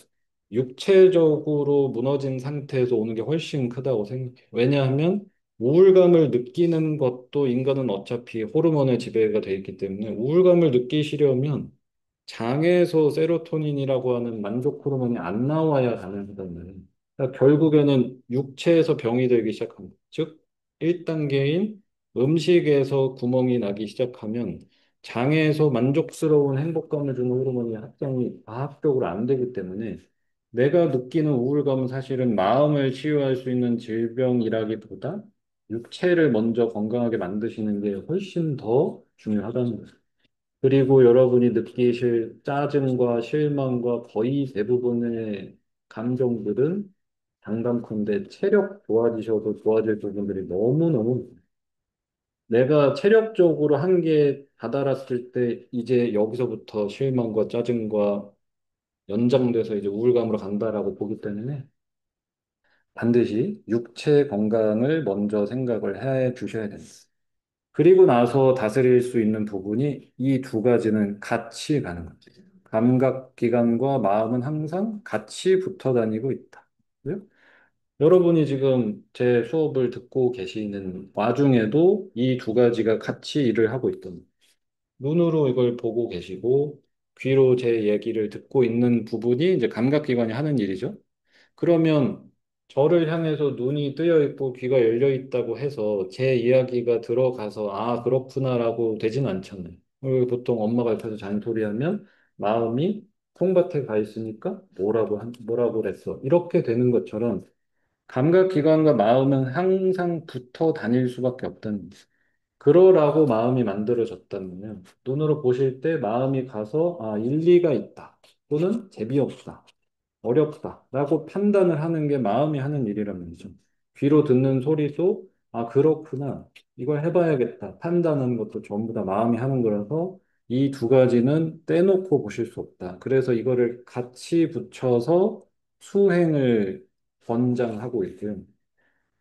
육체적으로 무너진 상태에서 오는 게 훨씬 크다고 생각해요. 왜냐하면 우울감을 느끼는 것도 인간은 어차피 호르몬의 지배가 돼 있기 때문에 우울감을 느끼시려면 장에서 세로토닌이라고 하는 만족 호르몬이 안 나와야 가능하단 말이에요. 그러니까 결국에는 육체에서 병이 되기 시작합니다. 즉, 1단계인 음식에서 구멍이 나기 시작하면 장에서 만족스러운 행복감을 주는 호르몬이 합성이 과학적으로 안 되기 때문에 내가 느끼는 우울감은 사실은 마음을 치유할 수 있는 질병이라기보다 육체를 먼저 건강하게 만드시는 게 훨씬 더 중요하다는 거예요. 그리고 여러분이 느끼실 짜증과 실망과 거의 대부분의 감정들은 장단컨대 체력 좋아지셔도 좋아질 부분들이 너무너무 내가 체력적으로 한계에 다다랐을 때 이제 여기서부터 실망과 짜증과 연장돼서 이제 우울감으로 간다라고 보기 때문에 반드시 육체 건강을 먼저 생각을 해 주셔야 됩니다. 그리고 나서 다스릴 수 있는 부분이 이 두 가지는 같이 가는 거죠. 감각기관과 마음은 항상 같이 붙어 다니고 있다. 그죠? 여러분이 지금 제 수업을 듣고 계시는 와중에도 이 두 가지가 같이 일을 하고 있던 눈으로 이걸 보고 계시고 귀로 제 얘기를 듣고 있는 부분이 이제 감각기관이 하는 일이죠. 그러면 저를 향해서 눈이 뜨여 있고 귀가 열려 있다고 해서 제 이야기가 들어가서 아, 그렇구나라고 되진 않잖아요. 그리고 보통 엄마가 옆에서 잔소리하면 마음이 콩밭에 가 있으니까 뭐라고 그랬어. 이렇게 되는 것처럼 감각기관과 마음은 항상 붙어 다닐 수밖에 없다는 거죠. 그러라고 마음이 만들어졌다면 눈으로 보실 때 마음이 가서 아, 일리가 있다. 또는 재미없다. 어렵다라고 판단을 하는 게 마음이 하는 일이란 말이죠. 귀로 듣는 소리도 아, 그렇구나. 이걸 해봐야겠다. 판단하는 것도 전부 다 마음이 하는 거라서 이 두 가지는 떼놓고 보실 수 없다. 그래서 이거를 같이 붙여서 수행을 권장하고 있고요.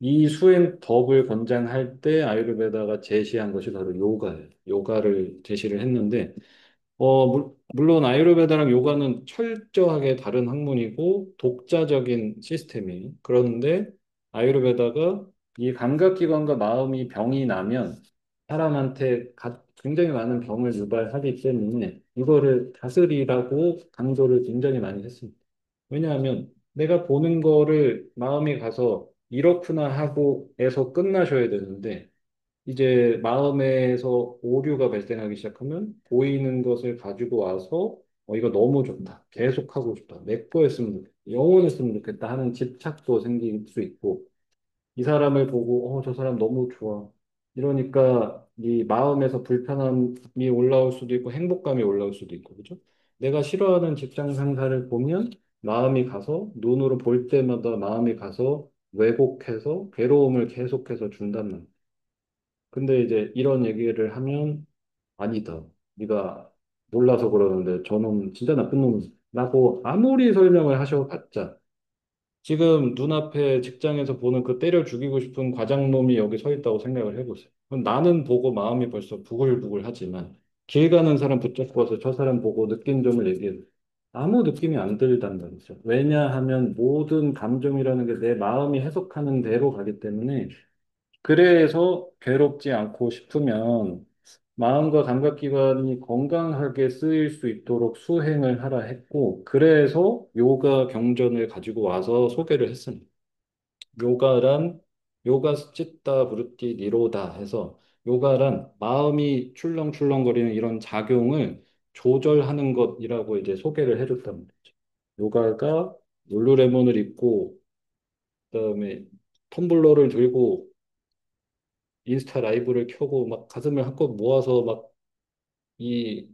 이 수행 덕을 권장할 때 아유르베다가 제시한 것이 바로 요가예요. 요가를 제시를 했는데 물론 아유르베다랑 요가는 철저하게 다른 학문이고 독자적인 시스템이에요. 그런데 아유르베다가 이 감각기관과 마음이 병이 나면 사람한테 굉장히 많은 병을 유발하기 때문에 이거를 다스리라고 강조를 굉장히 많이 했습니다. 왜냐하면 내가 보는 거를 마음이 가서 이렇구나 하고 에서 끝나셔야 되는데 이제 마음에서 오류가 발생하기 시작하면 보이는 것을 가지고 와서 이거 너무 좋다. 계속하고 싶다. 내 거였으면 좋겠다. 영원했으면 좋겠다 하는 집착도 생길 수 있고 이 사람을 보고 저 사람 너무 좋아. 이러니까 이 마음에서 불편함이 올라올 수도 있고 행복감이 올라올 수도 있고 그죠? 내가 싫어하는 직장 상사를 보면 마음이 가서 눈으로 볼 때마다 마음이 가서 왜곡해서 괴로움을 계속해서 준단 말이야. 근데 이제 이런 얘기를 하면 아니다. 네가 몰라서 그러는데 저놈 진짜 나쁜 놈이라고 아무리 설명을 하셔봤자 지금 눈앞에 직장에서 보는 그 때려 죽이고 싶은 과장놈이 여기 서 있다고 생각을 해보세요. 그럼 나는 보고 마음이 벌써 부글부글하지만 길 가는 사람 붙잡고 와서 저 사람 보고 느낀 점을 얘기해도 아무 느낌이 안 들단 말이죠. 왜냐하면 모든 감정이라는 게 내 마음이 해석하는 대로 가기 때문에 그래서 괴롭지 않고 싶으면 마음과 감각기관이 건강하게 쓰일 수 있도록 수행을 하라 했고, 그래서 요가 경전을 가지고 와서 소개를 했습니다. 요가란 요가 스치tta 브루티 니로다 해서 요가란 마음이 출렁출렁거리는 이런 작용을 조절하는 것이라고 이제 소개를 해줬단 말이죠. 요가가 룰루레몬을 입고 그다음에 텀블러를 들고 인스타 라이브를 켜고 막 가슴을 한껏 모아서 막 이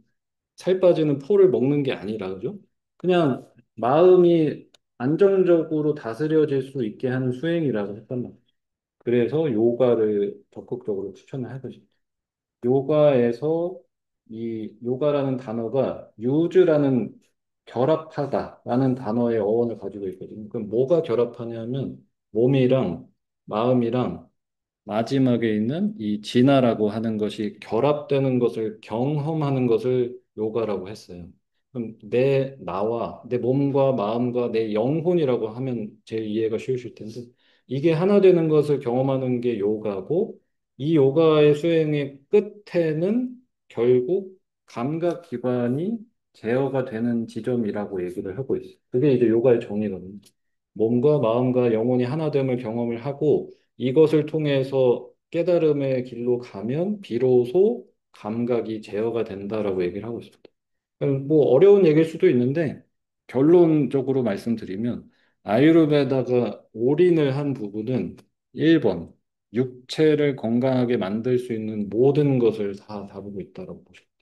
살 빠지는 포를 먹는 게 아니라 그죠? 그냥 마음이 안정적으로 다스려질 수 있게 하는 수행이라고 했단 말이에요. 그래서 요가를 적극적으로 추천을 하거든요. 요가에서 이 요가라는 단어가 유즈라는 결합하다라는 단어의 어원을 가지고 있거든요. 그럼 뭐가 결합하냐면 몸이랑 마음이랑 마지막에 있는 이 진화라고 하는 것이 결합되는 것을 경험하는 것을 요가라고 했어요. 그럼 나와 내 몸과 마음과 내 영혼이라고 하면 제 이해가 쉬우실 텐데 이게 하나 되는 것을 경험하는 게 요가고 이 요가의 수행의 끝에는 결국 감각 기관이 제어가 되는 지점이라고 얘기를 하고 있어요. 그게 이제 요가의 정의거든요. 몸과 마음과 영혼이 하나됨을 경험을 하고 이것을 통해서 깨달음의 길로 가면 비로소 감각이 제어가 된다라고 얘기를 하고 있습니다. 뭐 어려운 얘기일 수도 있는데 결론적으로 말씀드리면 아유르베다가 올인을 한 부분은 1번 육체를 건강하게 만들 수 있는 모든 것을 다 다루고 있다고 보십니다.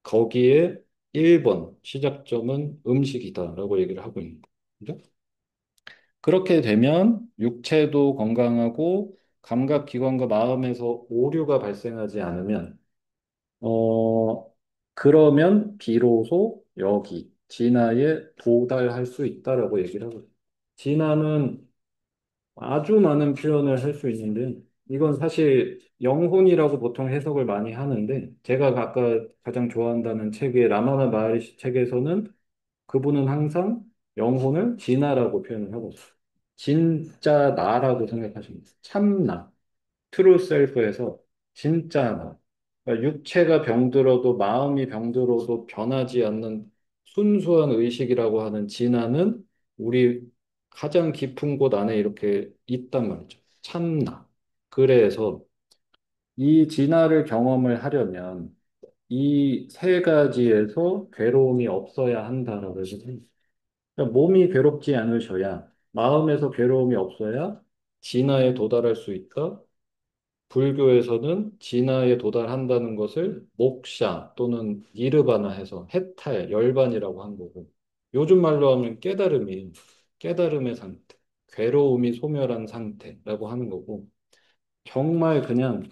거기에 1번 시작점은 음식이다라고 얘기를 하고 있는 거죠. 그렇게 되면 육체도 건강하고 감각기관과 마음에서 오류가 발생하지 않으면 그러면 비로소 여기 진화에 도달할 수 있다라고 얘기를 하거든요. 진화는 아주 많은 표현을 할 수 있는데 이건 사실 영혼이라고 보통 해석을 많이 하는데 제가 아까 가장 좋아한다는 책의 라마나 마하리시 책에서는 그분은 항상 영혼을 진화라고 표현을 하고 있어요. 진짜 나라고 생각하시면 돼요. 참나. 트루 셀프에서 진짜 나. 그러니까 육체가 병들어도 마음이 병들어도 변하지 않는 순수한 의식이라고 하는 진화는 우리 가장 깊은 곳 안에 이렇게 있단 말이죠. 참나. 그래서 이 진화를 경험을 하려면 이 세 가지에서 괴로움이 없어야 한다라고 해서 그러니까 몸이 괴롭지 않으셔야 마음에서 괴로움이 없어야 진화에 도달할 수 있다. 불교에서는 진화에 도달한다는 것을 목샤 또는 니르바나 해서 해탈, 열반이라고 한 거고 요즘 말로 하면 깨달음이 깨달음의 상태, 괴로움이 소멸한 상태라고 하는 거고 정말 그냥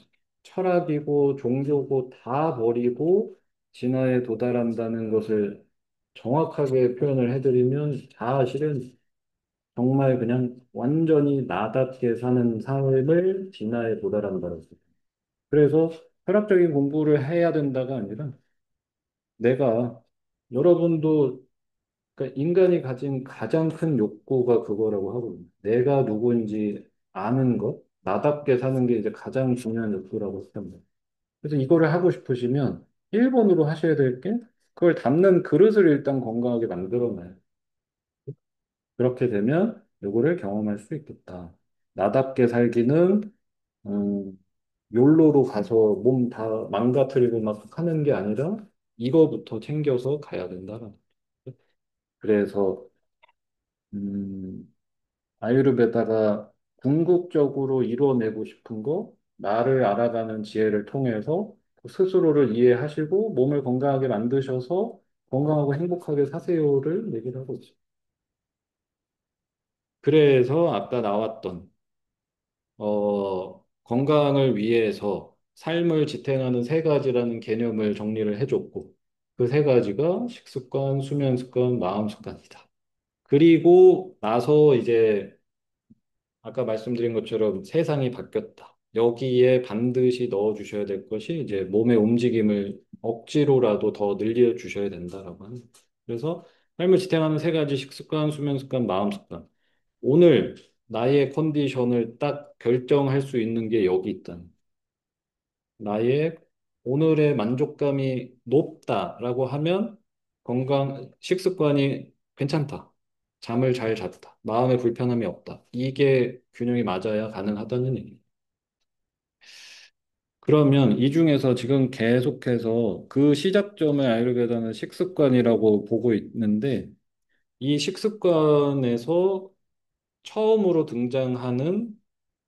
철학이고 종교고 다 버리고 진화에 도달한다는 것을 정확하게 표현을 해드리면 사실은 정말 그냥 완전히 나답게 사는 삶을 진화에 도달한다고. 그래서 철학적인 공부를 해야 된다가 아니라 내가 여러분도 그러니까 인간이 가진 가장 큰 욕구가 그거라고 하거든요. 내가 누구인지 아는 것, 나답게 사는 게 이제 가장 중요한 욕구라고 생각합니다. 그래서 이거를 하고 싶으시면 1번으로 하셔야 될 게 그걸 담는 그릇을 일단 건강하게 만들어놔요. 그렇게 되면 요거를 경험할 수 있겠다. 나답게 살기는 욜로로 가서 몸 다 망가뜨리고 막 하는 게 아니라 이거부터 챙겨서 가야 된다는 거죠. 그래서 아유르베다가 궁극적으로 이뤄내고 싶은 거 나를 알아가는 지혜를 통해서 스스로를 이해하시고 몸을 건강하게 만드셔서 건강하고 행복하게 사세요를 얘기를 하고 있어요. 그래서 아까 나왔던 건강을 위해서 삶을 지탱하는 세 가지라는 개념을 정리를 해줬고, 그 세 가지가 식습관, 수면 습관, 마음 습관이다. 그리고 나서 이제 아까 말씀드린 것처럼 세상이 바뀌었다. 여기에 반드시 넣어주셔야 될 것이 이제 몸의 움직임을 억지로라도 더 늘려주셔야 된다라고 하는 거예요. 그래서 삶을 지탱하는 세 가지 식습관, 수면 습관, 마음 습관. 오늘 나의 컨디션을 딱 결정할 수 있는 게 여기 있다. 나의 오늘의 만족감이 높다라고 하면 식습관이 괜찮다. 잠을 잘 잤다. 마음의 불편함이 없다. 이게 균형이 맞아야 가능하다는 얘기. 그러면 이 중에서 지금 계속해서 그 시작점을 아유르베다는 식습관이라고 보고 있는데 이 식습관에서 처음으로 등장하는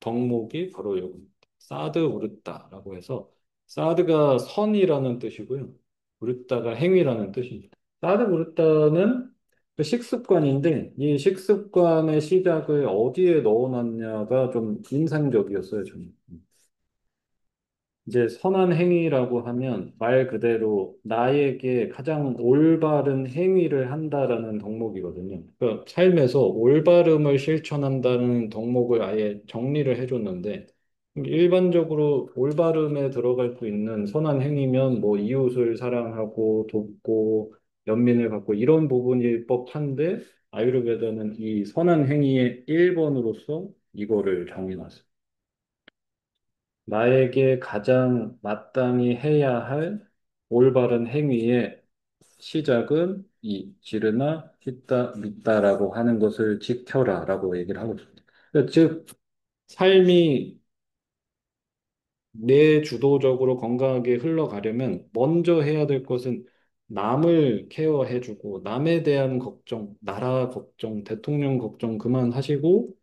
덕목이 바로 여기입니다. 사드 우르타라고 해서 사드가 선이라는 뜻이고요. 우르타가 행위라는 뜻입니다. 사드 우르타는 그 식습관인데 이 식습관의 시작을 어디에 넣어놨냐가 좀 인상적이었어요, 저는. 이제 선한 행위라고 하면 말 그대로 나에게 가장 올바른 행위를 한다라는 덕목이거든요. 그러니까 삶에서 올바름을 실천한다는 덕목을 아예 정리를 해줬는데 일반적으로 올바름에 들어갈 수 있는 선한 행위면 뭐 이웃을 사랑하고 돕고 연민을 갖고 이런 부분일 법한데 아유르베다는 이 선한 행위의 1번으로서 이거를 정해놨어요. 나에게 가장 마땅히 해야 할 올바른 행위의 시작은 이 지르나 히타 미타라고 하는 것을 지켜라라고 얘기를 하고 있습니다. 그러니까 즉 삶이 내 주도적으로 건강하게 흘러가려면 먼저 해야 될 것은 남을 케어해주고 남에 대한 걱정, 나라 걱정, 대통령 걱정 그만하시고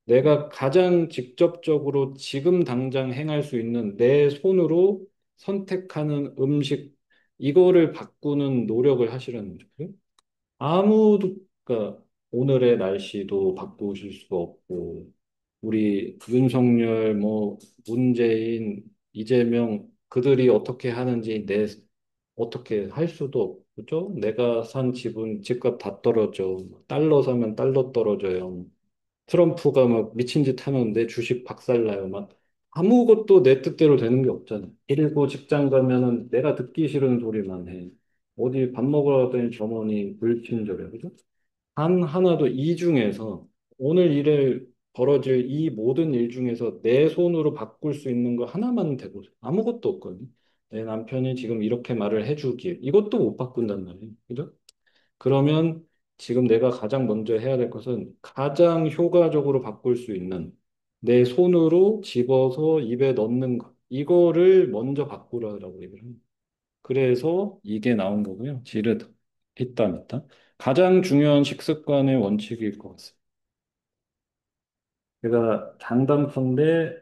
내가 가장 직접적으로 지금 당장 행할 수 있는 내 손으로 선택하는 음식, 이거를 바꾸는 노력을 하시라는 거죠. 아무도, 그러니까 오늘의 날씨도 바꾸실 수 없고, 우리 윤석열, 뭐, 문재인, 이재명, 그들이 어떻게 하는지 어떻게 할 수도 없고, 그죠? 내가 산 집은 집값 다 떨어져. 달러 사면 달러 떨어져요. 트럼프가 막 미친 짓 하면 내 주식 박살나요. 막 아무것도 내 뜻대로 되는 게 없잖아. 일고 직장 가면은 내가 듣기 싫은 소리만 해. 어디 밥 먹으러 갔더니 점원이 불친절해. 그죠? 단 하나도 이 중에서 오늘 일에 벌어질 이 모든 일 중에서 내 손으로 바꿀 수 있는 거 하나만 되고 아무것도 없거든. 내 남편이 지금 이렇게 말을 해주길 이것도 못 바꾼단 말이에요. 그죠? 그러면 지금 내가 가장 먼저 해야 될 것은 가장 효과적으로 바꿀 수 있는 내 손으로 집어서 입에 넣는 것. 이거를 먼저 바꾸라라고 얘기를 합니다. 그래서 이게 나온 거고요. 지르다, 히타, 미타. 가장 중요한 식습관의 원칙일 것 같습니다. 제가 장담컨대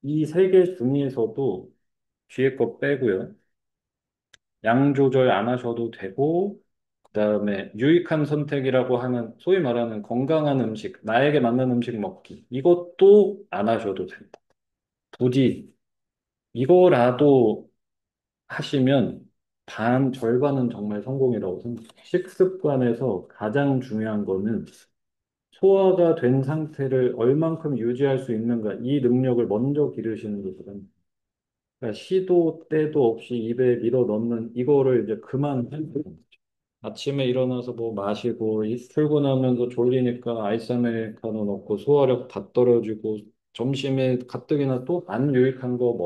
이 세 개 중에서도 뒤에 거 빼고요. 양 조절 안 하셔도 되고, 그다음에 유익한 선택이라고 하는 소위 말하는 건강한 음식, 나에게 맞는 음식 먹기. 이것도 안 하셔도 된다. 부디 이거라도 하시면 절반은 정말 성공이라고 생각해요. 식습관에서 가장 중요한 거는 소화가 된 상태를 얼만큼 유지할 수 있는가, 이 능력을 먼저 기르시는 것보다는 그러니까 시도 때도 없이 입에 밀어 넣는 이거를 이제 그만하는 거죠. 아침에 일어나서 뭐 마시고 출근하면서 졸리니까 아이스 아메리카노 먹고 소화력 다 떨어지고 점심에 가뜩이나 또 안 유익한 거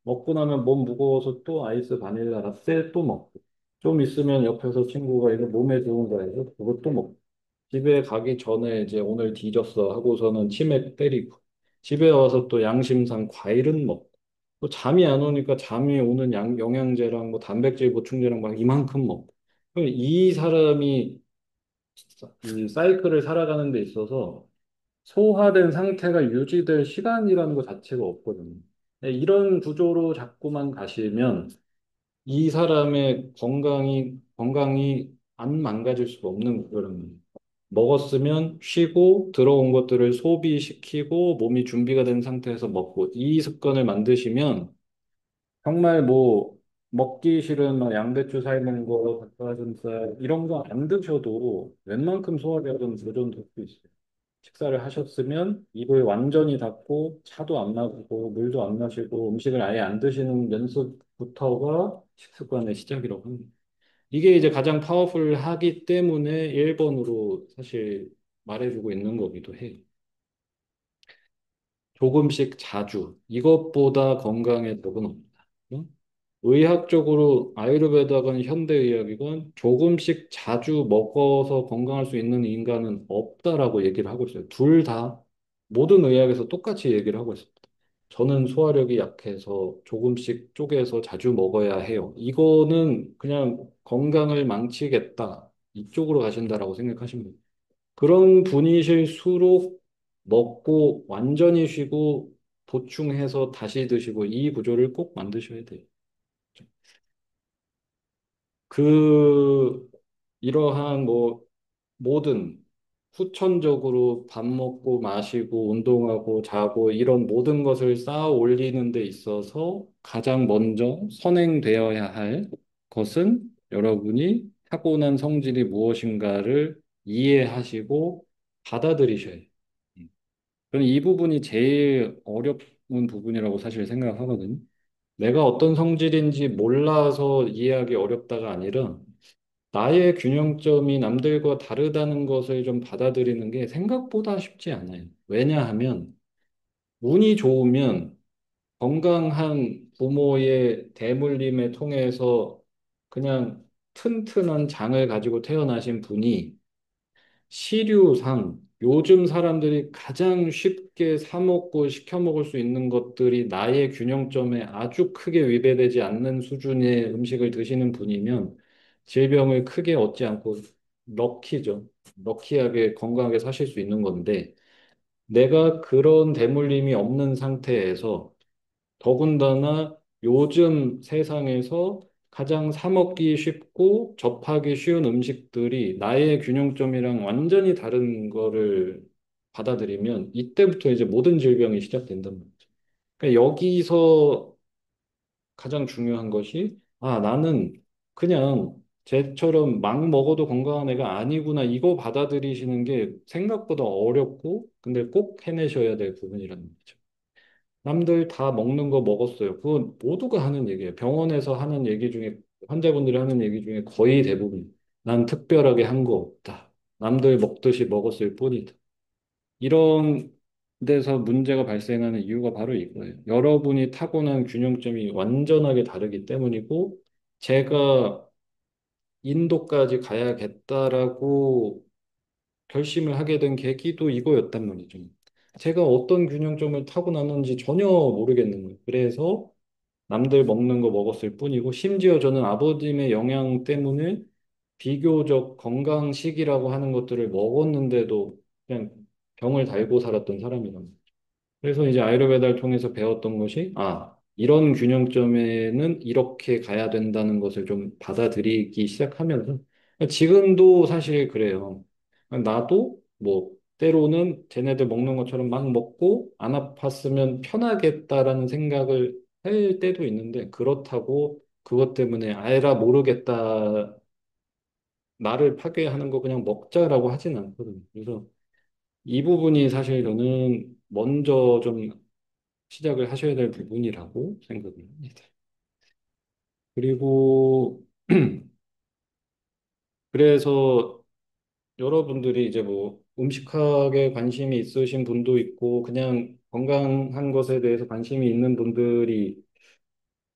먹고 나면 몸 무거워서 또 아이스 바닐라 라떼 또 먹고 좀 있으면 옆에서 친구가 이거 몸에 좋은 거 해서 그것도 먹고 집에 가기 전에 이제 오늘 뒤졌어 하고서는 치맥 때리고 집에 와서 또 양심상 과일은 먹고 또 잠이 안 오니까 잠이 오는 영양제랑 뭐 단백질 보충제랑 막 이만큼 먹고 그럼 이 사람이 이 사이클을 살아가는 데 있어서 소화된 상태가 유지될 시간이라는 것 자체가 없거든요. 네, 이런 구조로 자꾸만 가시면 이 사람의 건강이 안 망가질 수가 없는 거거든요. 먹었으면 쉬고 들어온 것들을 소비시키고 몸이 준비가 된 상태에서 먹고 이 습관을 만드시면 정말 뭐 먹기 싫은 막 양배추 삶은 거, 닭가슴살 이런 거 안 드셔도 웬만큼 소화되는 요정 될수 있어요. 식사를 하셨으면 입을 완전히 닫고 차도 안 마시고 물도 안 마시고 음식을 아예 안 드시는 연습부터가 식습관의 시작이라고 합니다. 이게 이제 가장 파워풀하기 때문에 1번으로 사실 말해주고 있는 거기도 해요. 조금씩 자주. 이것보다 건강에 법은 없다. 응? 의학적으로 아유르베다건 현대의학이건 조금씩 자주 먹어서 건강할 수 있는 인간은 없다라고 얘기를 하고 있어요. 둘 다 모든 의학에서 똑같이 얘기를 하고 있습니다. 저는 소화력이 약해서 조금씩 쪼개서 자주 먹어야 해요. 이거는 그냥 건강을 망치겠다. 이쪽으로 가신다라고 생각하시면 돼요. 그런 분이실수록 먹고 완전히 쉬고 보충해서 다시 드시고 이 구조를 꼭 만드셔야 돼요. 그 이러한 뭐 모든 후천적으로 밥 먹고 마시고 운동하고 자고 이런 모든 것을 쌓아 올리는 데 있어서 가장 먼저 선행되어야 할 것은 여러분이 타고난 성질이 무엇인가를 이해하시고 받아들이셔야 해요. 저는 이 부분이 제일 어려운 부분이라고 사실 생각하거든요. 내가 어떤 성질인지 몰라서 이해하기 어렵다가 아니라 나의 균형점이 남들과 다르다는 것을 좀 받아들이는 게 생각보다 쉽지 않아요. 왜냐하면 운이 좋으면 건강한 부모의 대물림에 통해서 그냥 튼튼한 장을 가지고 태어나신 분이 시류상 요즘 사람들이 가장 쉽게 사 먹고 시켜 먹을 수 있는 것들이 나의 균형점에 아주 크게 위배되지 않는 수준의 음식을 드시는 분이면 질병을 크게 얻지 않고 럭키죠. 럭키하게 건강하게 사실 수 있는 건데 내가 그런 대물림이 없는 상태에서 더군다나 요즘 세상에서 가장 사 먹기 쉽고 접하기 쉬운 음식들이 나의 균형점이랑 완전히 다른 거를 받아들이면 이때부터 이제 모든 질병이 시작된단 말이죠. 그러니까 여기서 가장 중요한 것이 나는 그냥 쟤처럼 막 먹어도 건강한 애가 아니구나 이거 받아들이시는 게 생각보다 어렵고 근데 꼭 해내셔야 될 부분이라는 거죠. 남들 다 먹는 거 먹었어요. 그건 모두가 하는 얘기예요. 병원에서 하는 얘기 중에 환자분들이 하는 얘기 중에 거의 대부분 난 특별하게 한 거 없다. 남들 먹듯이 먹었을 뿐이다. 이런 데서 문제가 발생하는 이유가 바로 이거예요. 여러분이 타고난 균형점이 완전하게 다르기 때문이고 제가 인도까지 가야겠다라고 결심을 하게 된 계기도 이거였단 말이죠. 제가 어떤 균형점을 타고났는지 전혀 모르겠는 거예요. 그래서 남들 먹는 거 먹었을 뿐이고, 심지어 저는 아버님의 영향 때문에 비교적 건강식이라고 하는 것들을 먹었는데도 그냥 병을 달고 살았던 사람이란 말이에요. 그래서 이제 아유르베다를 통해서 배웠던 것이, 이런 균형점에는 이렇게 가야 된다는 것을 좀 받아들이기 시작하면서, 지금도 사실 그래요. 나도 뭐, 때로는 쟤네들 먹는 것처럼 막 먹고 안 아팠으면 편하겠다라는 생각을 할 때도 있는데, 그렇다고 그것 때문에 알라 모르겠다, 나를 파괴하는 거 그냥 먹자라고 하진 않거든요. 그래서 이 부분이 사실 저는 먼저 좀 시작을 하셔야 될 부분이라고 생각을 합니다. 그리고 그래서 여러분들이 이제 뭐 음식학에 관심이 있으신 분도 있고 그냥 건강한 것에 대해서 관심이 있는 분들이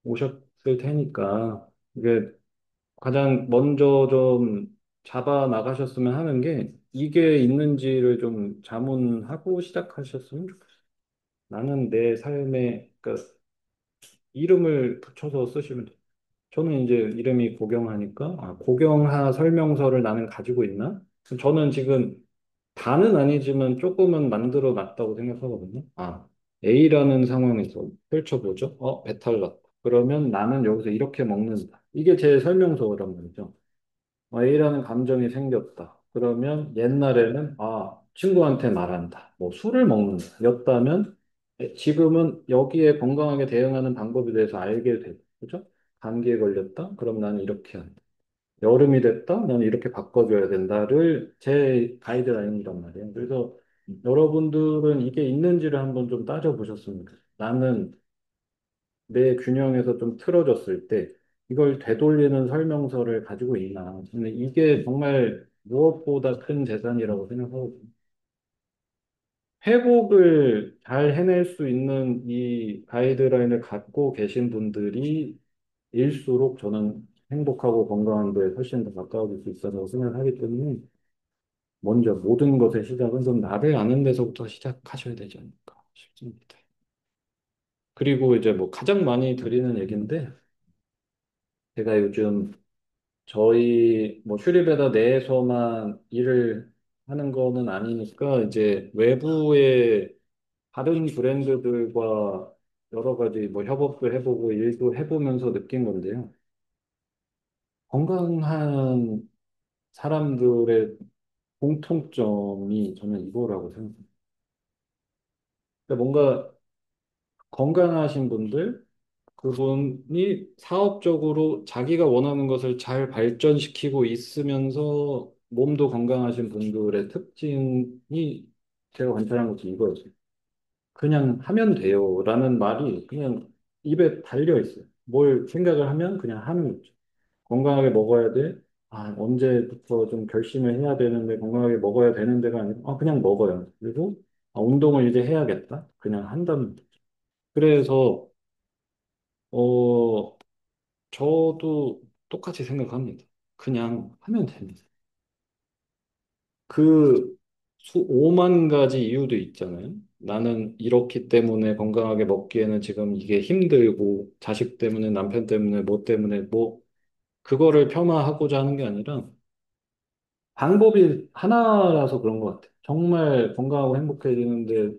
오셨을 테니까 이게 가장 먼저 좀 잡아 나가셨으면 하는 게 이게 있는지를 좀 자문하고 시작하셨으면 좋겠어요. 나는 내 삶에 그러니까 이름을 붙여서 쓰시면 돼요. 저는 이제 이름이 고경하니까, 고경하 설명서를 나는 가지고 있나? 저는 지금 다는 아니지만 조금은 만들어 놨다고 생각하거든요. A라는 상황에서 펼쳐보죠. 배탈 났다. 그러면 나는 여기서 이렇게 먹는다. 이게 제 설명서란 말이죠. A라는 감정이 생겼다. 그러면 옛날에는 친구한테 말한다. 뭐 술을 먹는다. 였다면 지금은 여기에 건강하게 대응하는 방법에 대해서 알게 되고, 그죠? 감기에 걸렸다? 그럼 나는 이렇게 한다. 여름이 됐다? 나는 이렇게 바꿔줘야 된다를 제 가이드라인이란 말이에요. 그래서 여러분들은 이게 있는지를 한번 좀 따져보셨으면 좋겠어요. 나는 내 균형에서 좀 틀어졌을 때 이걸 되돌리는 설명서를 가지고 있나. 근데 이게 정말 무엇보다 큰 재산이라고 생각하거든요. 회복을 잘 해낼 수 있는 이 가이드라인을 갖고 계신 분들이 일수록 저는 행복하고 건강한 거에 훨씬 더 가까워질 수 있다고 생각하기 때문에 먼저 모든 것의 시작은 좀 나를 아는 데서부터 시작하셔야 되지 않을까 싶습니다. 그리고 이제 뭐 가장 많이 드리는 얘기인데 제가 요즘 저희 뭐 슈리베더 내에서만 일을 하는 거는 아니니까 이제 외부의 다른 브랜드들과 여러 가지 뭐 협업도 해보고 일도 해보면서 느낀 건데요. 건강한 사람들의 공통점이 저는 이거라고 생각합니다. 그러니까 뭔가 건강하신 분들, 그분이 사업적으로 자기가 원하는 것을 잘 발전시키고 있으면서 몸도 건강하신 분들의 특징이 제가 관찰한 것이 이거였어요. 그냥 하면 돼요라는 말이 그냥 입에 달려 있어요. 뭘 생각을 하면 그냥 하는 거죠. 건강하게 먹어야 돼. 언제부터 좀 결심을 해야 되는데 건강하게 먹어야 되는 데가 아니고 그냥 먹어요. 그리고 운동을 이제 해야겠다. 그냥 한다는 거죠. 그래서 어 저도 똑같이 생각합니다. 그냥 하면 됩니다. 그 5만 가지 이유도 있잖아요. 나는 이렇기 때문에 건강하게 먹기에는 지금 이게 힘들고 자식 때문에 남편 때문에 뭐 때문에 뭐 그거를 폄하하고자 하는 게 아니라 방법이 하나라서 그런 것 같아요. 정말 건강하고 행복해지는데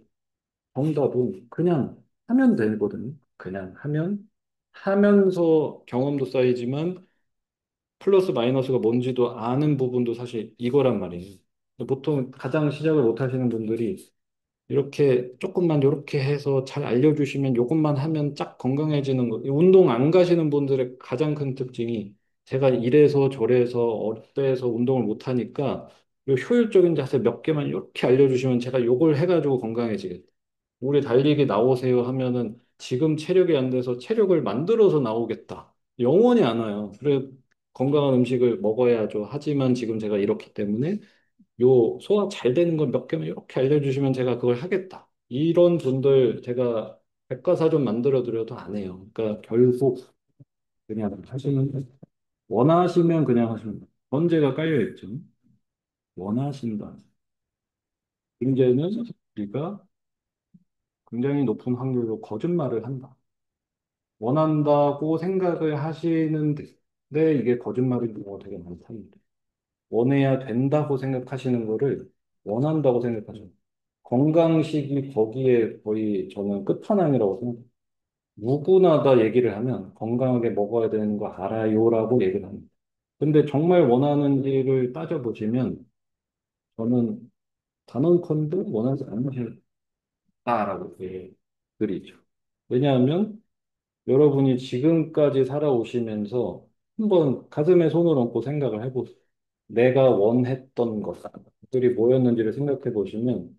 정답은 그냥 하면 되거든요. 그냥 하면 하면서 경험도 쌓이지만 플러스 마이너스가 뭔지도 아는 부분도 사실 이거란 말이에요. 보통 가장 시작을 못 하시는 분들이 이렇게 조금만 이렇게 해서 잘 알려주시면 이것만 하면 쫙 건강해지는 거. 이 운동 안 가시는 분들의 가장 큰 특징이 제가 이래서 저래서 어때서 운동을 못 하니까 요 효율적인 자세 몇 개만 이렇게 알려주시면 제가 요걸 해가지고 건강해지겠다. 우리 달리기 나오세요 하면은 지금 체력이 안 돼서 체력을 만들어서 나오겠다. 영원히 안 와요. 그래 건강한 음식을 먹어야죠. 하지만 지금 제가 이렇기 때문에 요 소화 잘 되는 걸 몇 개만 이렇게 알려주시면 제가 그걸 하겠다. 이런 분들 제가 백과사전 만들어 드려도 안 해요. 그러니까 결국 그냥 하시면 원하시면 그냥 하시면 돼요. 전제가 깔려 있죠. 원하신다. 문제는 우리가 굉장히 높은 확률로 거짓말을 한다. 원한다고 생각을 하시는데 이게 거짓말인 경우가 되게 많답니다. 원해야 된다고 생각하시는 거를 원한다고 생각하셔요. 건강식이 거기에 거의 저는 끝판왕이라고 생각해요. 누구나 다 얘기를 하면 건강하게 먹어야 되는 거 알아요라고 얘기를 합니다. 근데 정말 원하는지를 따져보시면 저는 단언컨대 원하지 않으셨다라고 얘기를 드리죠. 왜냐하면 여러분이 지금까지 살아오시면서 한번 가슴에 손을 얹고 생각을 해보세요. 내가 원했던 것들이 뭐였는지를 생각해 보시면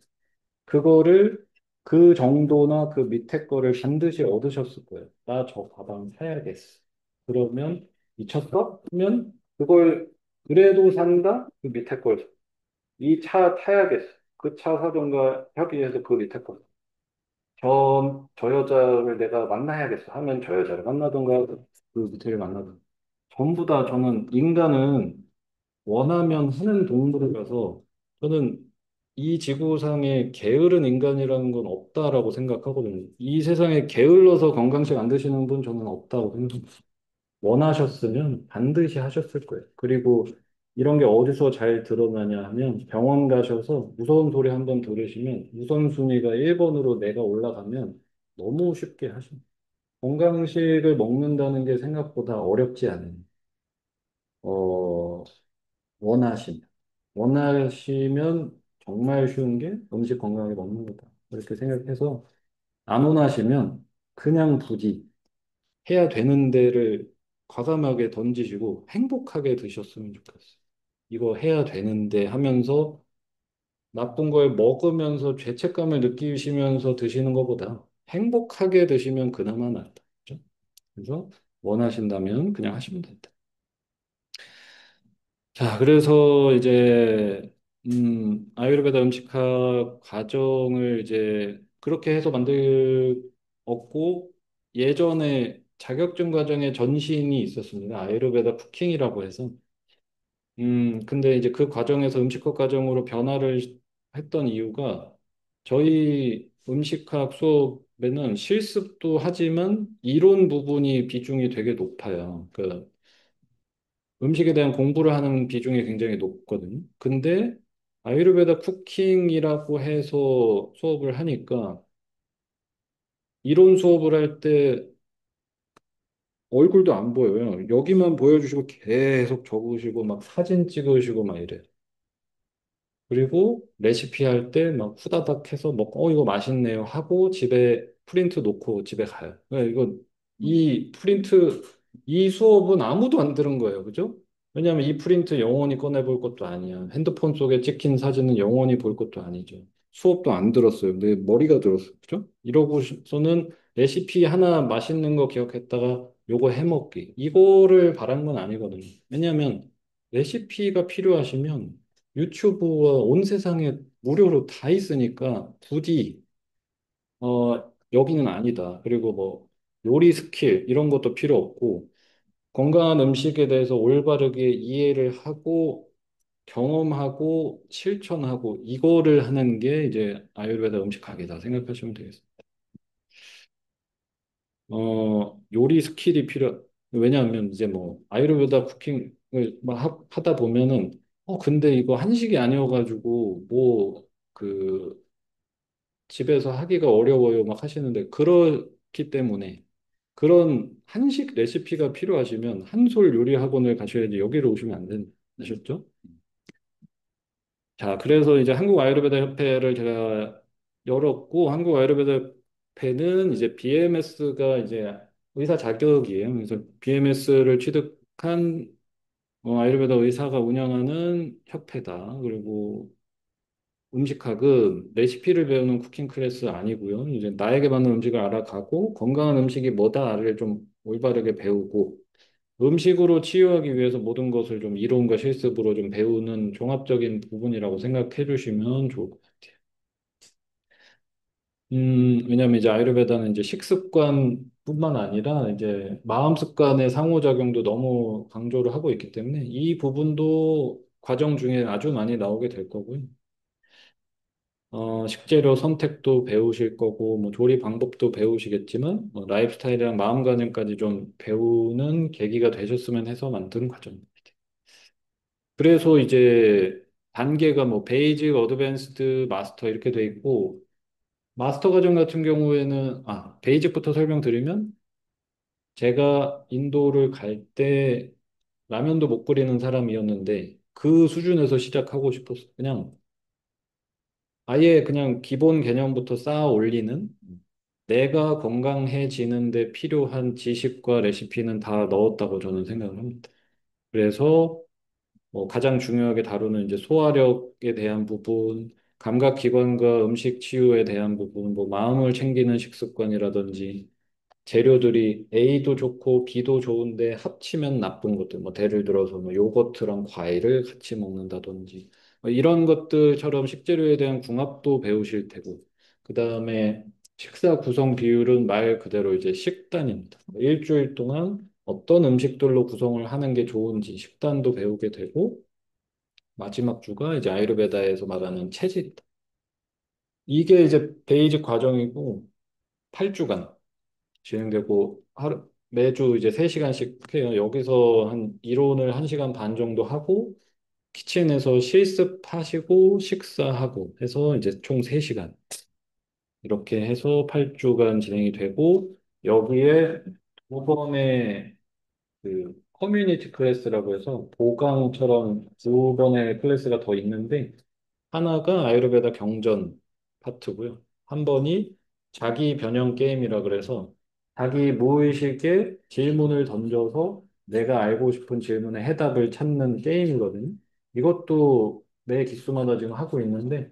그거를 그 정도나 그 밑에 거를 반드시 얻으셨을 거예요. 나 저 가방 사야겠어. 그러면 미쳤어? 하면 그걸 그래도 산다? 그 밑에 걸. 이 차 타야겠어. 그 차 사정과 협의해서 그 밑에 걸. 저 여자를 내가 만나야겠어 하면 저 여자를 만나든가 그 밑에를 만나든가. 전부 다 저는 인간은 원하면 하는 동물이라서 저는 이 지구상에 게으른 인간이라는 건 없다라고 생각하거든요. 이 세상에 게을러서 건강식 안 드시는 분 저는 없다고 생각합니다. 원하셨으면 반드시 하셨을 거예요. 그리고 이런 게 어디서 잘 드러나냐 하면 병원 가셔서 무서운 소리 한번 들으시면 우선순위가 1번으로 내가 올라가면 너무 쉽게 하십니다. 건강식을 먹는다는 게 생각보다 어렵지 않은 어, 원하시면. 원하시면 정말 쉬운 게 음식 건강하게 먹는 거다. 그렇게 생각해서 안 원하시면 그냥 부디 해야 되는 데를 과감하게 던지시고 행복하게 드셨으면 좋겠어요. 이거 해야 되는데 하면서 나쁜 걸 먹으면서 죄책감을 느끼시면서 드시는 것보다 행복하게 드시면 그나마 낫다. 그죠? 그래서 원하신다면 그냥 하시면 된다. 자, 그래서 이제 아유르베다 음식학 과정을 이제 그렇게 해서 만들었고 예전에 자격증 과정에 전신이 있었습니다. 아유르베다 쿠킹이라고 해서 근데 이제 그 과정에서 음식학 과정으로 변화를 했던 이유가 저희 음식학 수업에는 실습도 하지만 이론 부분이 비중이 되게 높아요. 그 음식에 대한 공부를 하는 비중이 굉장히 높거든요. 근데 아유르베다 쿠킹이라고 해서 수업을 하니까 이론 수업을 할 때 얼굴도 안 보여요. 여기만 보여주시고 계속 적으시고 막 사진 찍으시고 막 이래요. 그리고 레시피 할 때 막 후다닥 해서 먹고 이거 맛있네요 하고 집에 프린트 놓고 집에 가요. 이거 이 프린트 이 수업은 아무도 안 들은 거예요. 그죠? 왜냐하면 이 프린트 영원히 꺼내 볼 것도 아니야. 핸드폰 속에 찍힌 사진은 영원히 볼 것도 아니죠. 수업도 안 들었어요. 내 머리가 들었어요. 그죠? 이러고서는 레시피 하나 맛있는 거 기억했다가 요거 해먹기. 이거를 바란 건 아니거든요. 왜냐하면 레시피가 필요하시면 유튜브와 온 세상에 무료로 다 있으니까 부디 여기는 아니다. 그리고 뭐 요리 스킬 이런 것도 필요 없고 건강한 음식에 대해서 올바르게 이해를 하고 경험하고 실천하고 이거를 하는 게 이제 아유르베다 음식학이다 생각하시면 되겠습니다. 요리 스킬이 왜냐하면 이제 뭐 아유르베다 쿠킹을 막 하다 보면은 근데 이거 한식이 아니어가지고 뭐 그 집에서 하기가 어려워요 막 하시는데 그렇기 때문에 그런 한식 레시피가 필요하시면 한솔 요리 학원을 가셔야지 여기로 오시면 안 되셨죠? 자, 그래서 이제 한국 아유르베다 협회를 제가 열었고, 한국 아유르베다 협회는 이제 BMS가 이제 의사 자격이에요. 그래서 BMS를 취득한 아유르베다 의사가 운영하는 협회다. 그리고 음식학은 레시피를 배우는 쿠킹 클래스 아니고요. 이제 나에게 맞는 음식을 알아가고 건강한 음식이 뭐다를 좀 올바르게 배우고 음식으로 치유하기 위해서 모든 것을 좀 이론과 실습으로 좀 배우는 종합적인 부분이라고 생각해 주시면 좋을 것 같아요. 왜냐하면 이제 아유르베다는 이제 식습관뿐만 아니라 이제 마음 습관의 상호작용도 너무 강조를 하고 있기 때문에 이 부분도 과정 중에 아주 많이 나오게 될 거고요. 식재료 선택도 배우실 거고, 뭐 조리 방법도 배우시겠지만, 라이프스타일이랑 마음가짐까지 좀 배우는 계기가 되셨으면 해서 만든 과정입니다. 그래서 이제 단계가 뭐 베이직, 어드밴스드, 마스터 이렇게 돼 있고, 마스터 과정 같은 경우에는, 베이직부터 설명드리면, 제가 인도를 갈 때 라면도 못 끓이는 사람이었는데, 그 수준에서 시작하고 싶었어요. 그냥 아예 그냥 기본 개념부터 쌓아 올리는 내가 건강해지는데 필요한 지식과 레시피는 다 넣었다고 저는 생각을 합니다. 그래서 가장 중요하게 다루는 이제 소화력에 대한 부분, 감각기관과 음식 치유에 대한 부분, 뭐 마음을 챙기는 식습관이라든지 재료들이 A도 좋고 B도 좋은데 합치면 나쁜 것들, 뭐 예를 들어서 뭐 요거트랑 과일을 같이 먹는다든지 뭐 이런 것들처럼 식재료에 대한 궁합도 배우실 테고, 그 다음에 식사 구성 비율은 말 그대로 이제 식단입니다. 일주일 동안 어떤 음식들로 구성을 하는 게 좋은지 식단도 배우게 되고, 마지막 주가 이제 아유르베다에서 말하는 체질이다. 이게 이제 베이직 과정이고 8주간 진행되고 매주 이제 3시간씩 해요. 여기서 한 이론을 1시간 반 정도 하고 키친에서 실습하시고 식사하고 해서 이제 총 3시간 이렇게 해서 8주간 진행이 되고 여기에 두 번의 그 커뮤니티 클래스라고 해서 보강처럼 두 번의 클래스가 더 있는데 하나가 아유르베다 경전 파트고요. 한 번이 자기 변형 게임이라 그래서 자기 무의식에 질문을 던져서 내가 알고 싶은 질문에 해답을 찾는 게임이거든요. 이것도 매 기수마다 지금 하고 있는데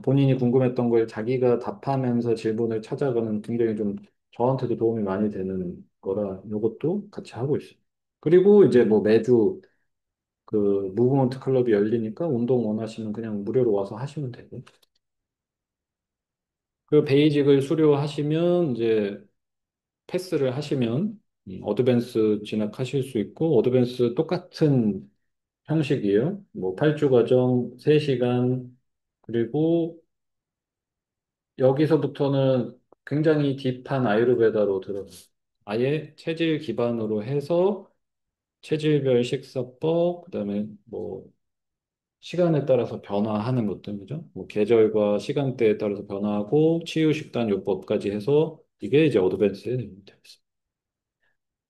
본인이 궁금했던 걸 자기가 답하면서 질문을 찾아가는 굉장히 좀 저한테도 도움이 많이 되는 거라 이것도 같이 하고 있어요. 그리고 이제 뭐 매주 그 무브먼트 클럽이 열리니까 운동 원하시면 그냥 무료로 와서 하시면 되고. 그 베이직을 수료하시면 이제 패스를 하시면 어드밴스 진학하실 수 있고 어드밴스 똑같은 형식이에요. 뭐 8주 과정 3시간 그리고 여기서부터는 굉장히 딥한 아유르베다로 들어가요. 아예 체질 기반으로 해서 체질별 식사법, 그다음에 뭐 시간에 따라서 변화하는 것들, 그죠? 뭐 계절과 시간대에 따라서 변화하고 치유 식단 요법까지 해서 이게 이제 어드밴스에 됩니다.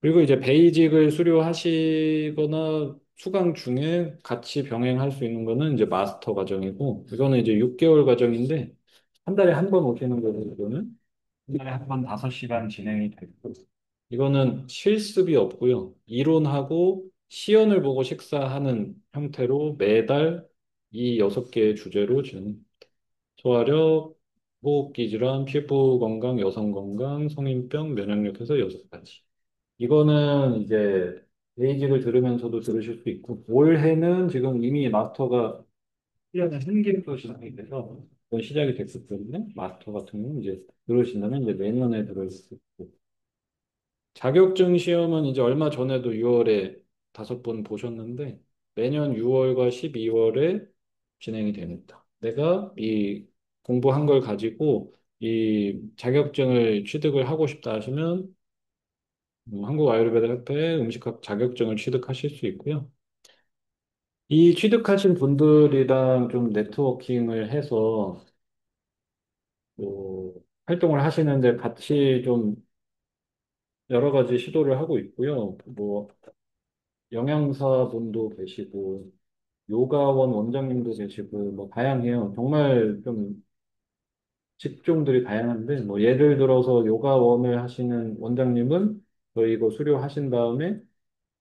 그리고 이제 베이직을 수료하시거나 수강 중에 같이 병행할 수 있는 거는 이제 마스터 과정이고 이거는 이제 6개월 과정인데 한 달에 한 번 오시는 거예요, 이거는. 한 달에 한 번 5시간 진행이 되고 이거는 실습이 없고요. 이론하고 시연을 보고 식사하는 형태로 매달 이 6개의 주제로 진행. 소화력, 호흡기 질환, 피부 건강, 여성 건강, 성인병, 면역력 해서 6가지. 이거는 이제 베이직을 들으면서도 들으실 수 있고 올해는 지금 이미 마스터가 1년에 한 개도 시작이 돼서 그건 시작이 됐기 때문에 마스터 같은 경우는 이제 들으신다면 이제 내년에 들을 수 있고 자격증 시험은 이제 얼마 전에도 6월에 5번 보셨는데 매년 6월과 12월에 진행이 됩니다. 내가 이 공부한 걸 가지고 이 자격증을 취득을 하고 싶다 하시면 한국 아유르베다 협회 음식학 자격증을 취득하실 수 있고요. 이 취득하신 분들이랑 좀 네트워킹을 해서 뭐 활동을 하시는데 같이 좀 여러 가지 시도를 하고 있고요. 뭐 영양사분도 계시고 요가원 원장님도 계시고 뭐 다양해요. 정말 좀 직종들이 다양한데 뭐 예를 들어서 요가원을 하시는 원장님은 저희 이거 수료하신 다음에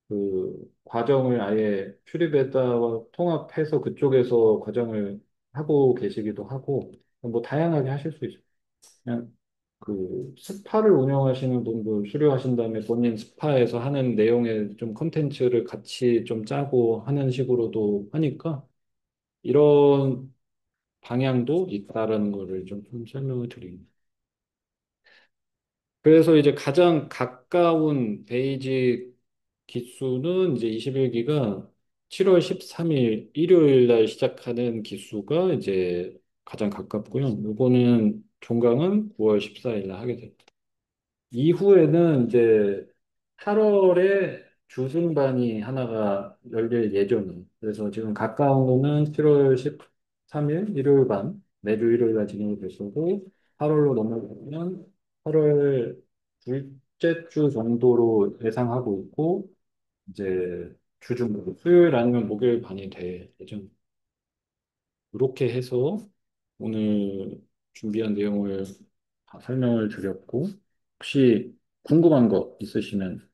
그 과정을 아예 퓨리베다와 통합해서 그쪽에서 과정을 하고 계시기도 하고 뭐 다양하게 하실 수 있어요. 그냥 그 스파를 운영하시는 분들 수료하신 다음에 본인 스파에서 하는 내용의 좀 컨텐츠를 같이 좀 짜고 하는 식으로도 하니까 이런 방향도 있다라는 거를 좀 설명을 드립니다. 그래서 이제 가장 가까운 베이직 기수는 이제 21기가 7월 13일 일요일 날 시작하는 기수가 이제 가장 가깝고요. 요거는 종강은 9월 14일 날 하게 됩니다. 이후에는 이제 8월에 주중반이 하나가 열릴 예정이에요. 그래서 지금 가까운 거는 7월 13일 일요일 반, 매주 일요일 날 진행이 됐었고, 8월로 넘어가면 8월 둘째 주 정도로 예상하고 있고, 이제 주중, 수요일 아니면 목요일 반이 될 예정. 이렇게 해서 오늘 준비한 내용을 다 설명을 드렸고, 혹시 궁금한 거 있으시면